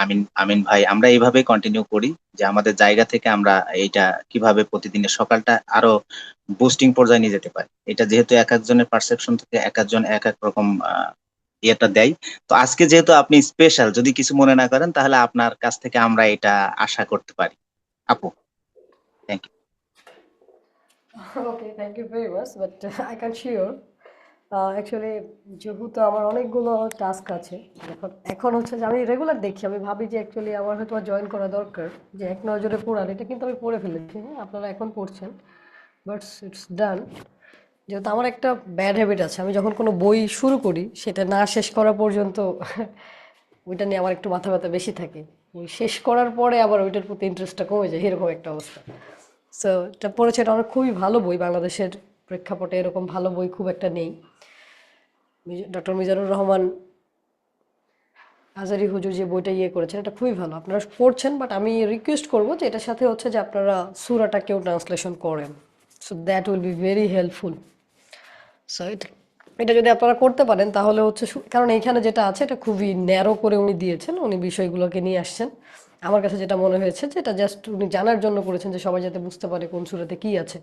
আমিন আমিন ভাই, আমরা এইভাবেই কন্টিনিউ করি যে আমাদের জায়গা থেকে আমরা এইটা কিভাবে প্রতিদিনের সকালটা আরো বুস্টিং পর্যায়ে নিয়ে যেতে পারি। এটা যেহেতু এক একজনের পারসেপশন থেকে এক একজন এক এক রকম ইয়েটা দেয়। তো আজকে যেহেতু আপনি স্পেশাল, যদি কিছু মনে না করেন তাহলে আপনার কাছ থেকে আমরা এটা আশা করতে পারি। আপু, thank you. Okay, thank you very much, but I can sure actually যেহেতু আমার অনেকগুলো টাস্ক আছে। এখন এখন হচ্ছে যে আমি রেগুলার দেখি, আমি ভাবি যে অ্যাকচুয়ালি আমার হয়তো জয়েন করা দরকার, যে এক নজরে পড়ার, এটা কিন্তু আমি পড়ে ফেলেছি। হ্যাঁ, আপনারা এখন পড়ছেন, বাট ইটস ডান। যেহেতু আমার একটা ব্যাড হ্যাবিট আছে, আমি যখন কোনো বই শুরু করি সেটা না শেষ করা পর্যন্ত ওইটা নিয়ে আমার একটু মাথা ব্যথা বেশি থাকে। ওই শেষ করার পরে আবার ওইটার প্রতি ইন্টারেস্টটা কমে যায়, এরকম একটা অবস্থা। সো এটা পড়েছে, এটা অনেক খুবই ভালো বই। বাংলাদেশের প্রেক্ষাপটে এরকম ভালো বই খুব একটা নেই। ডক্টর মিজানুর রহমান আজারি হুজুর যে বইটা করেছেন, এটা খুবই ভালো, আপনারা পড়ছেন। বাট আমি রিকোয়েস্ট করবো যে এটার সাথে হচ্ছে যে আপনারা সূরাটা কেউ ট্রান্সলেশন করেন, so that will be very helpful. So এটা যদি আপনারা করতে পারেন তাহলে হচ্ছে কারণ এইখানে যেটা আছে এটা খুবই ন্যারো করে উনি দিয়েছেন, উনি বিষয়গুলোকে নিয়ে আসছেন। আমার কাছে যেটা মনে হয়েছে যে এটা জাস্ট উনি জানার জন্য করেছেন, যে সবাই যাতে বুঝতে পারে কোন সূরাতে কি আছে।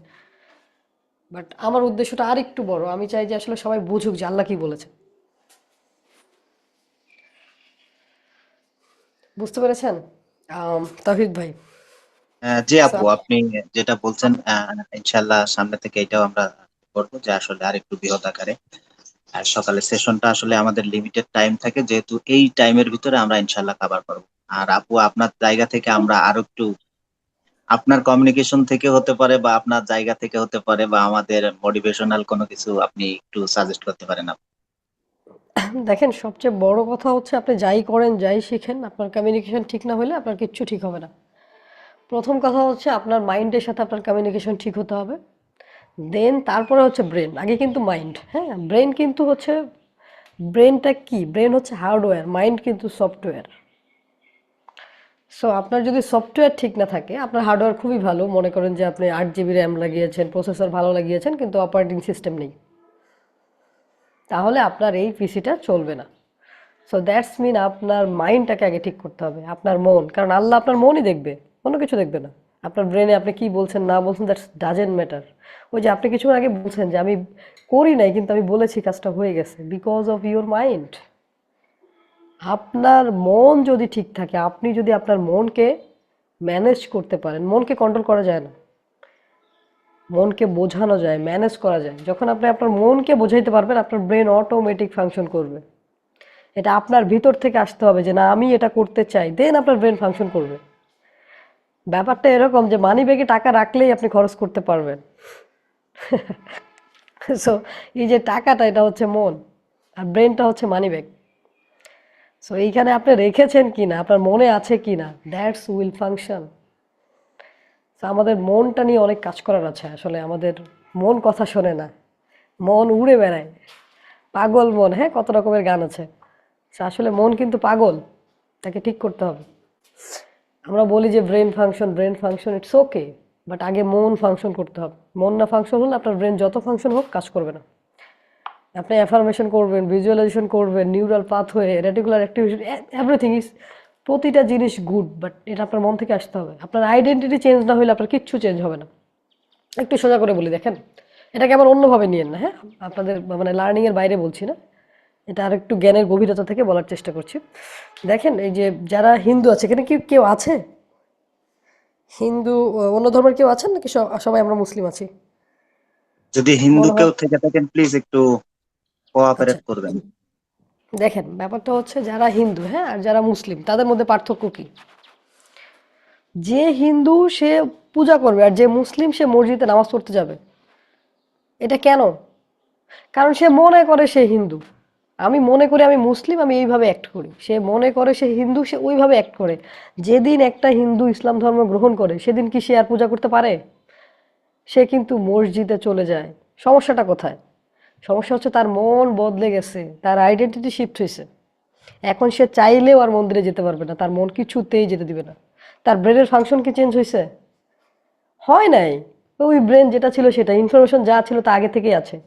বাট আমার উদ্দেশ্যটা আর একটু বড়, আমি চাই যে আসলে সবাই বুঝুক যে আল্লাহ কি বলেছে। বুঝতে পেরেছেন? তাহিদ ভাই। জি So, আপু, আপনি যেটা বলছেন ইনশাল্লাহ সামনে থেকে এটাও আমরা করবো, যে আসলে আরেকটু বৃহৎ আকারে। আর সকালের সেশনটা আসলে আমাদের লিমিটেড টাইম থাকে, যেহেতু এই টাইমের ভিতরে আমরা ইনশাল্লাহ কভার করবো। আর আপু, আপনার জায়গা থেকে আমরা আরো একটু, আপনার কমিউনিকেশন থেকে হতে পারে বা আপনার জায়গা থেকে হতে পারে, বা আমাদের মোটিভেশনাল কোনো কিছু আপনি একটু সাজেস্ট করতে পারেন আপু। দেখেন, সবচেয়ে বড় কথা হচ্ছে আপনি যাই করেন, যাই শিখেন, আপনার কমিউনিকেশন ঠিক না হলে আপনার কিচ্ছু ঠিক হবে না। প্রথম কথা হচ্ছে আপনার মাইন্ডের সাথে আপনার কমিউনিকেশন ঠিক হতে হবে। দেন তারপরে হচ্ছে ব্রেন, আগে কিন্তু মাইন্ড। হ্যাঁ, ব্রেন কিন্তু হচ্ছে, ব্রেনটা কি, ব্রেন হচ্ছে হার্ডওয়্যার, মাইন্ড কিন্তু সফটওয়্যার। সো আপনার যদি সফটওয়্যার ঠিক না থাকে, আপনার হার্ডওয়্যার খুবই ভালো, মনে করেন যে আপনি 8 জিবি র্যাম লাগিয়েছেন, প্রসেসর ভালো লাগিয়েছেন, কিন্তু অপারেটিং সিস্টেম নেই, তাহলে আপনার এই পিসিটা চলবে না। সো দ্যাটস মিন আপনার মাইন্ডটাকে আগে ঠিক করতে হবে, আপনার মন, কারণ আল্লাহ আপনার মনই দেখবে, কোনো কিছু দেখবে না। আপনার ব্রেনে আপনি কি বলছেন না বলছেন, দ্যাটস ডাজেন্ট ম্যাটার। ওই যে আপনি কিছুক্ষণ আগে বলছেন যে আমি করি নাই, কিন্তু আমি বলেছি কাজটা হয়ে গেছে, বিকজ অফ ইওর মাইন্ড। আপনার মন যদি ঠিক থাকে, আপনি যদি আপনার মনকে ম্যানেজ করতে পারেন, মনকে কন্ট্রোল করা যায় না, মনকে বোঝানো যায়, ম্যানেজ করা যায়। যখন আপনি আপনার মনকে বোঝাইতে পারবেন, আপনার ব্রেন অটোমেটিক ফাংশন করবে। এটা আপনার ভিতর থেকে আসতে হবে যে না, আমি এটা করতে চাই, দেন আপনার ব্রেন ফাংশন করবে। ব্যাপারটা এরকম যে মানি ব্যাগে টাকা রাখলেই আপনি খরচ করতে পারবেন। সো এই যে টাকাটা, এটা হচ্ছে মন, আর ব্রেনটা হচ্ছে মানি ব্যাগ। সো এইখানে আপনি রেখেছেন কিনা, আপনার মনে আছে কিনা, দ্যাটস উইল ফাংশন। আমাদের মনটা নিয়ে অনেক কাজ করার আছে আসলে। আমাদের মন কথা শোনে না, মন উড়ে বেড়ায়, পাগল মন। হ্যাঁ, কত রকমের গান আছে। So, আসলে মন কিন্তু পাগল, তাকে ঠিক করতে হবে। আমরা বলি যে brain function, brain function, it's okay, but আগে মন ফাংশন করতে হবে। মন না ফাংশন হলে আপনার ব্রেন যত ফাংশন হোক কাজ করবে না। আপনি অ্যাফার্মেশন করবেন, ভিজুয়ালাইজেশন করবেন, neural pathway, reticular activation, everything is, প্রতিটা জিনিস গুড, বাট এটা আপনার মন থেকে আসতে হবে। আপনার আইডেন্টিটি চেঞ্জ না হলে আপনার কিচ্ছু চেঞ্জ হবে না। একটু সোজা করে বলি, দেখেন, এটাকে আবার অন্যভাবে নিয়েন না। হ্যাঁ, আপনাদের মানে লার্নিংয়ের বাইরে বলছি না, এটা আর একটু জ্ঞানের গভীরতা থেকে বলার চেষ্টা করছি। দেখেন, এই যে যারা হিন্দু আছে, এখানে কি কেউ আছে হিন্দু, অন্য ধর্মের কেউ আছেন নাকি সবাই আমরা মুসলিম আছি? যদি হিন্দু মনে হয়। কেউ থেকে থাকেন, প্লিজ একটু আচ্ছা, কোঅপারেট করবেন। দেখেন, ব্যাপারটা হচ্ছে যারা হিন্দু, হ্যাঁ, আর যারা মুসলিম, তাদের মধ্যে পার্থক্য কি? যে হিন্দু সে পূজা করবে, আর যে মুসলিম সে মসজিদে নামাজ পড়তে যাবে। এটা কেন? কারণ সে মনে করে সে হিন্দু, আমি মনে করি আমি মুসলিম, আমি এইভাবে অ্যাক্ট করি। সে মনে করে সে হিন্দু, সে ওইভাবে অ্যাক্ট করে। যেদিন একটা হিন্দু ইসলাম ধর্ম গ্রহণ করে, সেদিন কি সে আর পূজা করতে পারে? সে কিন্তু মসজিদে চলে যায়। সমস্যাটা কোথায়? সমস্যা হচ্ছে তার মন বদলে গেছে, তার আইডেন্টিটি শিফট হয়েছে। এখন সে চাইলেও আর মন্দিরে যেতে পারবে না, তার মন কিছুতেই যেতে দিবে না। তার ব্রেনের ফাংশন কি চেঞ্জ হয়েছে? হয় নাই। ওই ব্রেন যেটা ছিল, সেটা ইনফরমেশন যা ছিল তা আগে থেকেই আছে।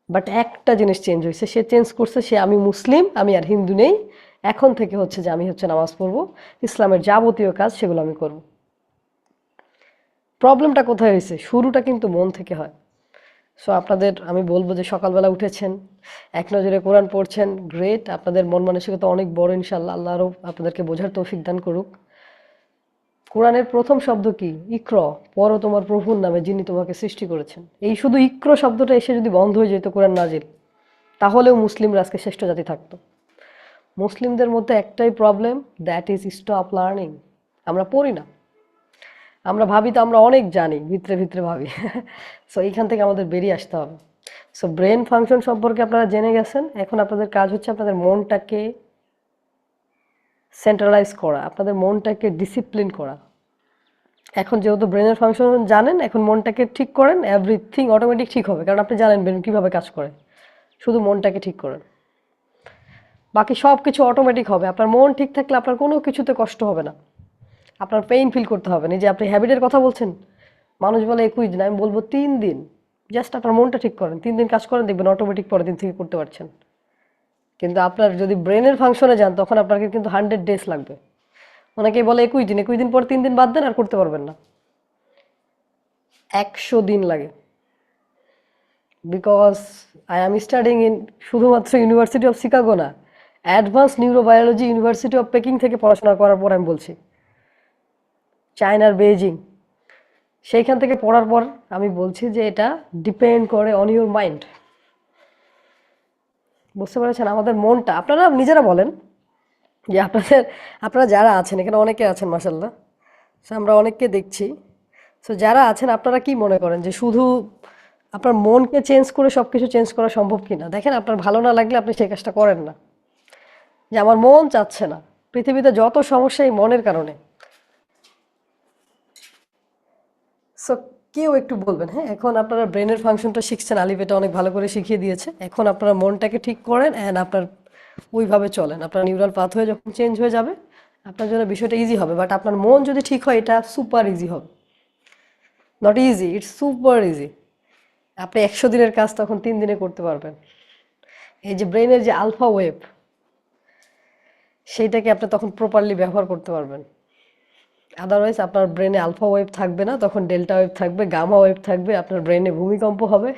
বাট একটা জিনিস চেঞ্জ হয়েছে, সে চেঞ্জ করছে, সে আমি মুসলিম, আমি আর হিন্দু নেই। এখন থেকে হচ্ছে যে আমি হচ্ছে নামাজ পড়বো, ইসলামের যাবতীয় কাজ সেগুলো আমি করব। প্রবলেমটা কোথায় হয়েছে? শুরুটা কিন্তু মন থেকে হয়। সো আপনাদের আমি বলবো যে সকালবেলা উঠেছেন, এক নজরে কোরআন পড়ছেন, গ্রেট, আপনাদের মন মানসিকতা অনেক বড়, ইনশাল্লাহ। আল্লাহ আরও আপনাদেরকে বোঝার তৌফিক দান করুক। কোরআনের প্রথম শব্দ কি? ইক্র, পড়ো তোমার প্রভুর নামে যিনি তোমাকে সৃষ্টি করেছেন। এই শুধু ইক্র শব্দটা এসে যদি বন্ধ হয়ে যেত কোরআন নাজিল, তাহলেও মুসলিমরা আজকে শ্রেষ্ঠ জাতি থাকতো। মুসলিমদের মধ্যে একটাই problem, that is stop learning. আমরা পড়ি না, আমরা ভাবি তো আমরা অনেক জানি, ভিতরে ভিতরে ভাবি। সো এইখান থেকে আমাদের বেরিয়ে আসতে হবে। সো ব্রেন ফাংশন সম্পর্কে আপনারা জেনে গেছেন, এখন আপনাদের কাজ হচ্ছে আপনাদের মনটাকে সেন্ট্রালাইজ করা, আপনাদের মনটাকে ডিসিপ্লিন করা। এখন যেহেতু ব্রেনের ফাংশন জানেন, এখন মনটাকে ঠিক করেন, এভরিথিং অটোমেটিক ঠিক হবে, কারণ আপনি জানেন ব্রেন কীভাবে কাজ করে। শুধু মনটাকে ঠিক করেন, বাকি সব কিছু অটোমেটিক হবে। আপনার মন ঠিক থাকলে আপনার কোনো কিছুতে কষ্ট হবে না, আপনার পেইন ফিল করতে হবে না। যে আপনি হ্যাবিটের কথা বলছেন, মানুষ বলে 21 দিন, আমি বলবো 3 দিন। জাস্ট আপনার মনটা ঠিক করেন, 3 দিন কাজ করেন, দেখবেন অটোমেটিক পরের দিন থেকে করতে পারছেন। কিন্তু আপনার যদি ব্রেনের ফাংশনে যান, তখন আপনাকে কিন্তু 100 ডেজ লাগবে। অনেকেই বলে 21 দিন, 21 দিন পর 3 দিন বাদ দেন, আর করতে পারবেন না। 100 দিন লাগে, because I am studying in শুধুমাত্র ইউনিভার্সিটি অফ শিকাগো না, advance neurobiology university of packing থেকে পড়াশোনা করার পর আমি বলছি, চায়নার বেইজিং, সেইখান থেকে পড়ার পর আমি বলছি যে এটা ডিপেন্ড করে অন ইউর মাইন্ড। বুঝতে পেরেছেন? আমাদের মনটা, আপনারা নিজেরা বলেন যে আপনারা যারা আছেন এখানে, অনেকে আছেন মাসাল্লাহ, আমরা অনেককে দেখছি। সো যারা আছেন আপনারা কি মনে করেন যে শুধু আপনার মনকে চেঞ্জ করে সব কিছু চেঞ্জ করা সম্ভব কিনা? দেখেন, আপনার ভালো না লাগলে আপনি সেই কাজটা করেন না। যে আমার মন চাচ্ছে না, পৃথিবীতে যত সমস্যা এই মনের কারণে। সো কেউ একটু বলবেন, হ্যাঁ এখন আপনারা ব্রেনের ফাংশনটা শিখছেন, আলিফ এটা অনেক ভালো করে শিখিয়ে দিয়েছে, এখন আপনারা মনটাকে ঠিক করেন অ্যান্ড আপনার ওইভাবে চলেন। আপনার নিউরাল পাথওয়ে যখন চেঞ্জ হয়ে যাবে আপনার জন্য বিষয়টা ইজি হবে। বাট আপনার মন যদি ঠিক হয় এটা সুপার ইজি হবে। Not easy, it's super easy. আপনি 100 দিনের কাজ তখন 3 দিনে করতে পারবেন। এই যে ব্রেনের যে আলফা ওয়েভ, সেইটাকে আপনি তখন প্রপারলি ব্যবহার করতে পারবেন। আদারওয়াইজ আপনার ব্রেনে আলফা ওয়েভ থাকবে না, তখন ডেল্টা ওয়েভ থাকবে, গামা ওয়েভ থাকবে, আপনার ব্রেনে ভূমিকম্প হবে।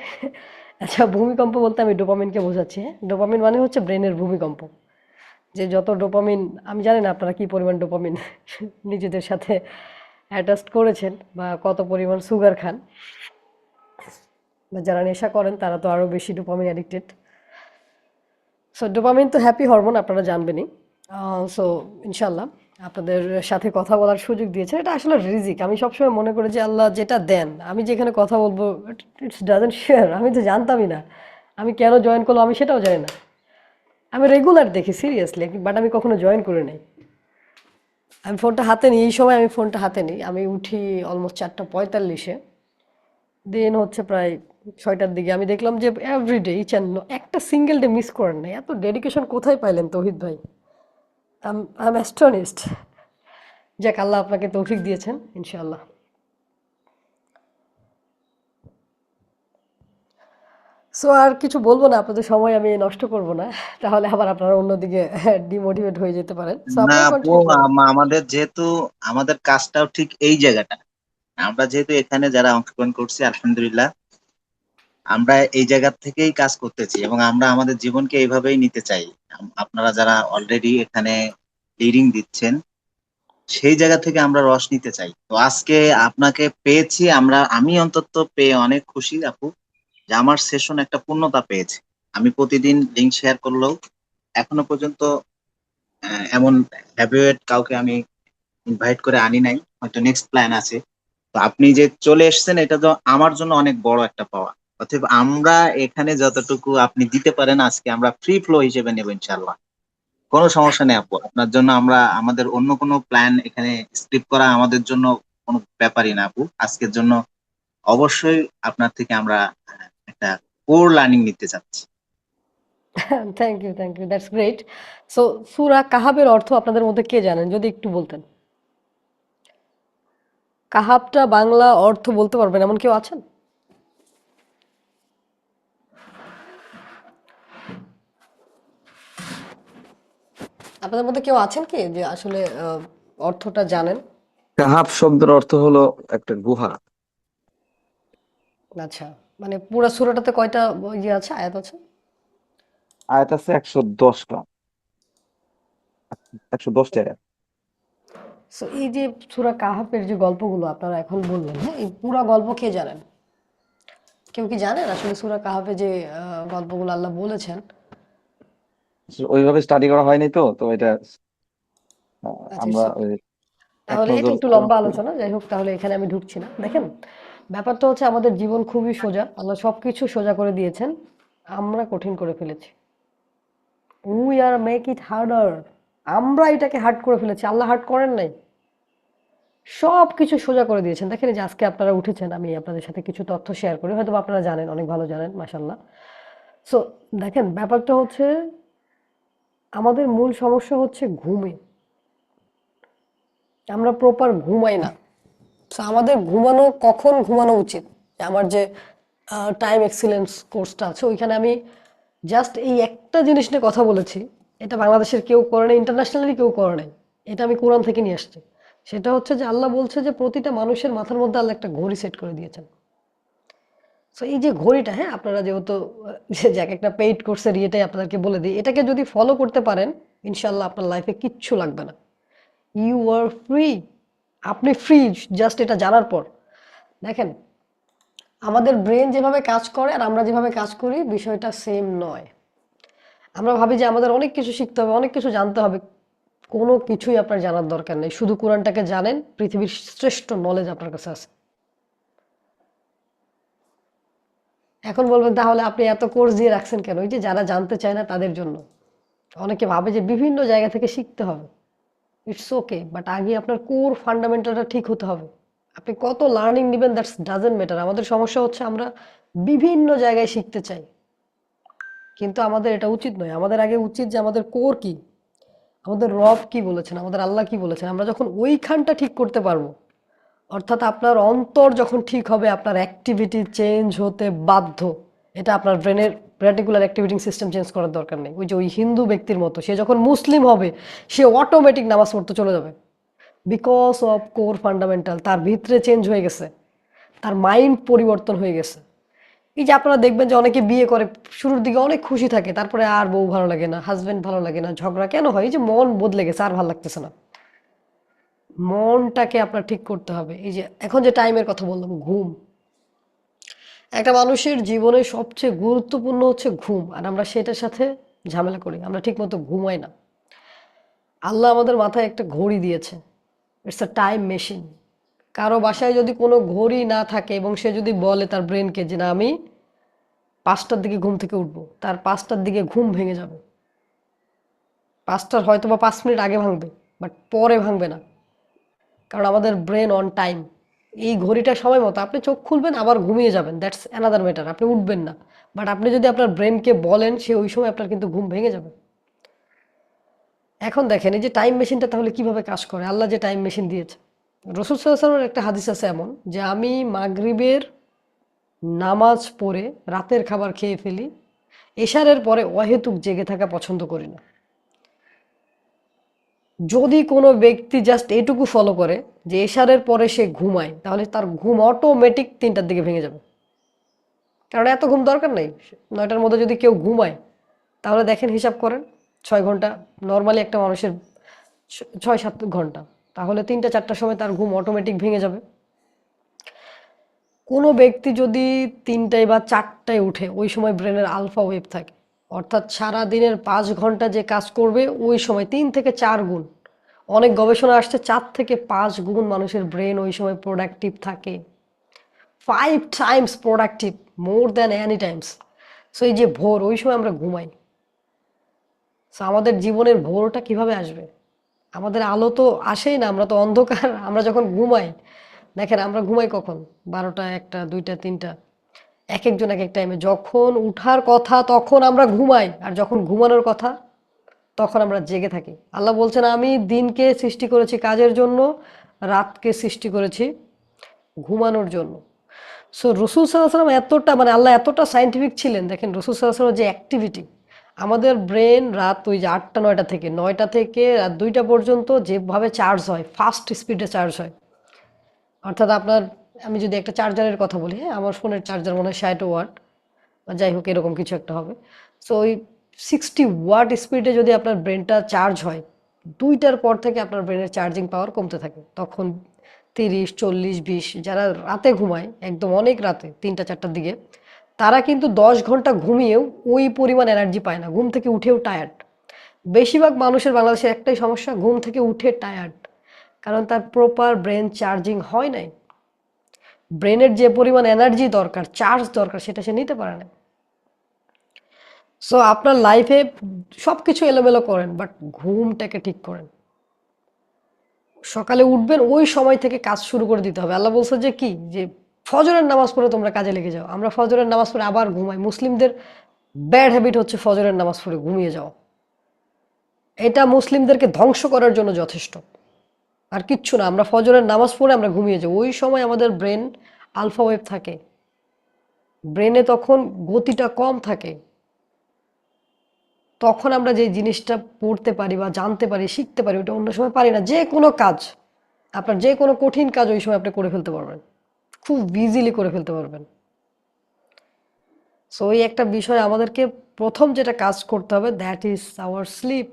আচ্ছা, ভূমিকম্প বলতে আমি ডোপামিনকে বোঝাচ্ছি। হ্যাঁ, ডোপামিন মানে হচ্ছে ব্রেনের ভূমিকম্প। যে যত ডোপামিন, আমি জানি না আপনারা কি পরিমাণ ডোপামিন নিজেদের সাথে অ্যাটাচ করেছেন বা কত পরিমাণ সুগার খান, বা যারা নেশা করেন তারা তো আরও বেশি ডোপামিন অ্যাডিক্টেড। সো ডোপামিন তো হ্যাপি হরমোন, আপনারা জানবেনই। সো ইনশাল্লাহ আপনাদের সাথে কথা বলার সুযোগ দিয়েছেন, এটা আসলে রিজিক। আমি সবসময় মনে করি যে আল্লাহ যেটা দেন, আমি যেখানে কথা বলবো ইটস ডাজেন্ট শেয়ার। আমি তো জানতামই না, আমি কেন জয়েন করলো আমি সেটাও জানি না। আমি রেগুলার দেখি সিরিয়াসলি, বাট আমি কখনো জয়েন করে নাই। আমি ফোনটা হাতে নিই, এই সময় আমি ফোনটা হাতে নিই, আমি উঠি অলমোস্ট 4:45-এ, দিন হচ্ছে প্রায় 6টার দিকে। আমি দেখলাম যে এভরিডে ইচ অ্যান্ড একটা সিঙ্গেল ডে মিস করেন নাই। এত ডেডিকেশন কোথায় পাইলেন তৌহিদ ভাই? I am astonished. যাক, আল্লাহ আপনাকে তৌফিক দিয়েছেন ইনশাআল্লাহ। সো আর কিছু বলবো না, আপনাদের সময় আমি নষ্ট করব না, তাহলে আবার আপনারা অন্যদিকে ডিমোটিভেট হয়ে যেতে পারেন। সো না আপনারা আপু, কন্টিনিউ করেন। আমাদের যেহেতু আমাদের কাজটাও ঠিক এই জায়গাটা, আমরা যেহেতু এখানে যারা অংশগ্রহণ করছি আলহামদুলিল্লাহ, আমরা এই জায়গা থেকেই কাজ করতেছি এবং আমরা আমাদের জীবনকে এইভাবেই নিতে চাই। আপনারা যারা অলরেডি এখানে লিডিং দিচ্ছেন, সেই জায়গা থেকে আমরা রস নিতে চাই। তো আজকে আপনাকে পেয়েছি, আমি অন্তত পেয়ে অনেক খুশি আপু, যে আমার সেশন একটা পূর্ণতা পেয়েছে। আমি প্রতিদিন লিঙ্ক শেয়ার করলেও এখনো পর্যন্ত এমন হ্যাবিয়েট কাউকে আমি ইনভাইট করে আনি নাই, হয়তো নেক্সট প্ল্যান আছে। তো আপনি যে চলে এসেছেন এটা তো আমার জন্য অনেক বড় একটা পাওয়া। অতএব আমরা এখানে যতটুকু আপনি দিতে পারেন আজকে আমরা ফ্রি ফ্লো হিসেবে নেব ইনশাল্লাহ। কোনো সমস্যা নেই আপু, আপনার জন্য আমরা আমাদের অন্য কোনো প্ল্যান এখানে স্ক্রিপ্ট করা আমাদের জন্য কোনো ব্যাপারই না আপু। আজকের জন্য অবশ্যই আপনার থেকে আমরা একটা কোর লার্নিং নিতে চাচ্ছি। Thank you, thank you, that's great. So সূরা কাহাবের অর্থ আপনাদের মধ্যে কে জানেন? যদি একটু বলতেন। কাহাবটা বাংলা অর্থ বলতে পারবেন এমন কেউ আছেন? আপনাদের মধ্যে কেউ আছেন কি যে আসলে অর্থটা জানেন? কাহাফ শব্দের অর্থ হলো একটা গুহা। আচ্ছা, মানে পুরো সূরাটাতে কয়টা ইয়ে আছে, আয়াত আছে? আয়াত আছে 110টা, 110টা আয়াত। সো এই যে সূরা কাহাফের যে গল্পগুলো আপনারা এখন বললেন, হ্যাঁ, এই পুরা গল্প কে জানেন? কেউ কি জানেন আসলে সূরা কাহাফে যে গল্পগুলো আল্লাহ বলেছেন? আসলে ওইভাবে স্টাডি করা হয়নি, তো তো এটা আচ্ছা, আমরা ওই এক তাহলে এটা নজর একটু লম্বা আলোচনা, যাই হোক, তাহলে এখানে আমি ঢুকছি না। দেখেন, ব্যাপারটা হচ্ছে আমাদের জীবন খুবই সোজা, আল্লাহ সবকিছু সোজা করে দিয়েছেন, আমরা কঠিন করে ফেলেছি। We are make it harder. আমরা এটাকে হার্ড করে ফেলেছি, আল্লাহ হার্ড করেন নাই, সব কিছু সোজা করে দিয়েছেন। দেখেন এই যে আজকে আপনারা উঠেছেন, আমি আপনাদের সাথে কিছু তথ্য শেয়ার করি, হয়তো বা আপনারা জানেন, অনেক ভালো জানেন মাশাল্লাহ। সো দেখেন, ব্যাপারটা হচ্ছে আমাদের মূল সমস্যা হচ্ছে ঘুমে। আমরা প্রপার ঘুমাই না। সো আমাদের ঘুমানো, কখন ঘুমানো উচিত? আমার যে টাইম এক্সিলেন্স কোর্সটা আছে ওইখানে আমি জাস্ট এই একটা জিনিস নিয়ে কথা বলেছি। এটা বাংলাদেশের কেউ করে নাই, ইন্টারন্যাশনালি কেউ করে নাই। এটা আমি কোরআন থেকে নিয়ে আসছি। সেটা হচ্ছে যে আল্লাহ বলছে যে প্রতিটা মানুষের মাথার মধ্যে আল্লাহ একটা ঘড়ি সেট করে দিয়েছেন। সো এই যে ঘড়িটা, হ্যাঁ, আপনারা যেহেতু যে এক একটা পেইড কোর্সের ইয়েটাই আপনাদেরকে বলে দিই, এটাকে যদি ফলো করতে পারেন ইনশাল্লাহ আপনার লাইফে কিচ্ছু লাগবে না। ইউ আর ফ্রি, আপনি ফ্রি জাস্ট এটা জানার পর। দেখেন, আমাদের ব্রেন যেভাবে কাজ করে আর আমরা যেভাবে কাজ করি বিষয়টা সেম নয়। আমরা ভাবি যে আমাদের অনেক কিছু শিখতে হবে, অনেক কিছু জানতে হবে। কোনো কিছুই আপনার জানার দরকার নেই, শুধু কোরআনটাকে জানেন, পৃথিবীর শ্রেষ্ঠ নলেজ আপনার কাছে আছে। এখন বলবেন তাহলে আপনি এত কোর্স দিয়ে রাখছেন কেন? ওই যে যারা জানতে চায় না তাদের জন্য। অনেকে ভাবে যে বিভিন্ন জায়গা থেকে শিখতে হবে, ইটস ওকে, বাট আগে আপনার কোর ফান্ডামেন্টালটা ঠিক হতে হবে। আপনি কত লার্নিং নেবেন দ্যাটস ডাজেন্ট ম্যাটার। আমাদের সমস্যা হচ্ছে আমরা বিভিন্ন জায়গায় শিখতে চাই, কিন্তু আমাদের এটা উচিত নয়। আমাদের আগে উচিত যে আমাদের কোর কি, আমাদের রব কি বলেছেন, আমাদের আল্লাহ কি বলেছেন। আমরা যখন ওইখানটা ঠিক করতে পারবো, অর্থাৎ আপনার অন্তর যখন ঠিক হবে, আপনার অ্যাক্টিভিটি চেঞ্জ হতে বাধ্য। এটা আপনার ব্রেনের রেটিকুলার অ্যাক্টিভিটিং সিস্টেম চেঞ্জ করার দরকার নেই। ওই যে ওই হিন্দু ব্যক্তির মতো, সে যখন মুসলিম হবে সে অটোমেটিক নামাজ পড়তে চলে যাবে, বিকজ অফ কোর ফান্ডামেন্টাল। তার ভিতরে চেঞ্জ হয়ে গেছে, তার মাইন্ড পরিবর্তন হয়ে গেছে। এই যে আপনারা দেখবেন যে অনেকে বিয়ে করে, শুরুর দিকে অনেক খুশি থাকে, তারপরে আর বউ ভালো লাগে না, হাজবেন্ড ভালো লাগে না, ঝগড়া কেন হয়? এই যে মন বদলে গেছে, আর ভালো লাগতেছে না। মনটাকে আপনার ঠিক করতে হবে। এই যে এখন যে টাইমের কথা বললাম, ঘুম, একটা মানুষের জীবনে সবচেয়ে গুরুত্বপূর্ণ হচ্ছে ঘুম, আর আমরা সেটার সাথে ঝামেলা করি, আমরা ঠিক মতো ঘুমাই না। আল্লাহ আমাদের মাথায় একটা ঘড়ি দিয়েছে, ইটস আ টাইম মেশিন। কারো বাসায় যদি কোনো ঘড়ি না থাকে এবং সে যদি বলে তার ব্রেনকে যে না আমি 5টার দিকে ঘুম থেকে উঠবো, তার 5টার দিকে ঘুম ভেঙে যাবে। 5টার হয়তো বা 5 মিনিট আগে ভাঙবে, বাট পরে ভাঙবে না, কারণ আমাদের ব্রেন অন টাইম। এই ঘড়িটা সময় মতো আপনি চোখ খুলবেন আবার ঘুমিয়ে যাবেন, দ্যাটস অ্যানাদার ম্যাটার, আপনি উঠবেন না। বাট আপনি যদি আপনার ব্রেনকে বলেন, সে ওই সময় আপনার কিন্তু ঘুম ভেঙে যাবে। এখন দেখেন এই যে টাইম মেশিনটা তাহলে কিভাবে কাজ করে, আল্লাহ যে টাইম মেশিন দিয়েছে। রসুল সাল্লাল্লাহু আলাইহি ওয়াসাল্লামের একটা হাদিস আছে এমন, যে আমি মাগরিবের নামাজ পড়ে রাতের খাবার খেয়ে ফেলি, এশারের পরে অহেতুক জেগে থাকা পছন্দ করি না। যদি কোনো ব্যক্তি জাস্ট এটুকু ফলো করে যে এশারের পরে সে ঘুমায়, তাহলে তার ঘুম অটোমেটিক 3টার দিকে ভেঙে যাবে। কারণ এত ঘুম দরকার নেই। 9টার মধ্যে যদি কেউ ঘুমায়, তাহলে দেখেন হিসাব করেন, 6 ঘন্টা নর্মালি একটা মানুষের 6-7 ঘন্টা, তাহলে 3টা-4টার সময় তার ঘুম অটোমেটিক ভেঙে যাবে। কোনো ব্যক্তি যদি 3টায় বা 4টায় উঠে, ওই সময় ব্রেনের আলফা ওয়েভ থাকে, অর্থাৎ সারা দিনের 5 ঘন্টা যে কাজ করবে ওই সময় 3 থেকে 4 গুণ, অনেক গবেষণা আসছে 4 থেকে 5 গুণ মানুষের ব্রেন ওই সময় প্রোডাক্টিভ থাকে, 5 Times productive, more than any Times. So এই যে ভোর, ওই সময় আমরা ঘুমাই। সো আমাদের জীবনের ভোরটা কিভাবে আসবে? আমাদের আলো তো আসেই না, আমরা তো অন্ধকার। আমরা যখন ঘুমাই, দেখেন আমরা ঘুমাই কখন, 12টা, 1টা, 2টা, 3টা, এক একজন এক এক টাইমে। যখন উঠার কথা তখন আমরা ঘুমাই, আর যখন ঘুমানোর কথা তখন আমরা জেগে থাকি। আল্লাহ বলছেন আমি দিনকে সৃষ্টি করেছি কাজের জন্য, রাতকে সৃষ্টি করেছি ঘুমানোর জন্য। সো রসুল সাল্লাল্লাহু আলাইহি ওয়াসাল্লাম এতটা, মানে আল্লাহ এতটা সায়েন্টিফিক ছিলেন। দেখেন রসুল সাল্লাল্লাহু আলাইহি ওয়াসাল্লামের যে অ্যাক্টিভিটি, আমাদের ব্রেন রাত ওই যে 8টা 9টা থেকে রাত 2টা পর্যন্ত যেভাবে চার্জ হয়, ফাস্ট স্পিডে চার্জ হয়। অর্থাৎ আপনার, আমি যদি একটা চার্জারের কথা বলি, হ্যাঁ, আমার ফোনের চার্জার মনে হয় 60 ওয়াট বা যাই হোক এরকম কিছু একটা হবে। সো ওই 60 ওয়াট স্পিডে যদি আপনার ব্রেনটা চার্জ হয়, 2টার পর থেকে আপনার ব্রেনের চার্জিং পাওয়ার কমতে থাকে। তখন 30, 40, 20, যারা রাতে ঘুমায় একদম অনেক রাতে 3টা 4টার দিকে, তারা কিন্তু 10 ঘন্টা ঘুমিয়েও ওই পরিমাণ এনার্জি পায় না, ঘুম থেকে উঠেও টায়ার্ড। বেশিরভাগ মানুষের বাংলাদেশের একটাই সমস্যা, ঘুম থেকে উঠে টায়ার্ড, কারণ তার প্রপার ব্রেন চার্জিং হয় নাই। ব্রেনের যে পরিমাণ এনার্জি দরকার, চার্জ দরকার, সেটা সে নিতে পারে না। সো আপনার লাইফে সবকিছু এলোমেলো করেন, বাট ঘুমটাকে ঠিক করেন। সকালে উঠবেন, ওই সময় থেকে কাজ শুরু করে দিতে হবে। আল্লাহ বলছে যে কি, যে ফজরের নামাজ পড়ে তোমরা কাজে লেগে যাও। আমরা ফজরের নামাজ পড়ে আবার ঘুমাই। মুসলিমদের ব্যাড হ্যাবিট হচ্ছে ফজরের নামাজ পড়ে ঘুমিয়ে যাওয়া। এটা মুসলিমদেরকে ধ্বংস করার জন্য যথেষ্ট, আর কিচ্ছু না। আমরা ফজরের নামাজ পড়ে আমরা ঘুমিয়ে যাই, ওই সময় আমাদের ব্রেন আলফা ওয়েভ থাকে, ব্রেনে তখন গতিটা কম থাকে। তখন আমরা যে জিনিসটা পড়তে পারি বা জানতে পারি, শিখতে পারি, ওটা অন্য সময় পারি না। যে কোনো কাজ, আপনার যে কোনো কঠিন কাজ ওই সময় আপনি করে ফেলতে পারবেন, খুব ইজিলি করে ফেলতে পারবেন। সো ওই একটা বিষয় আমাদেরকে প্রথম যেটা কাজ করতে হবে, দ্যাট ইজ আওয়ার স্লিপ।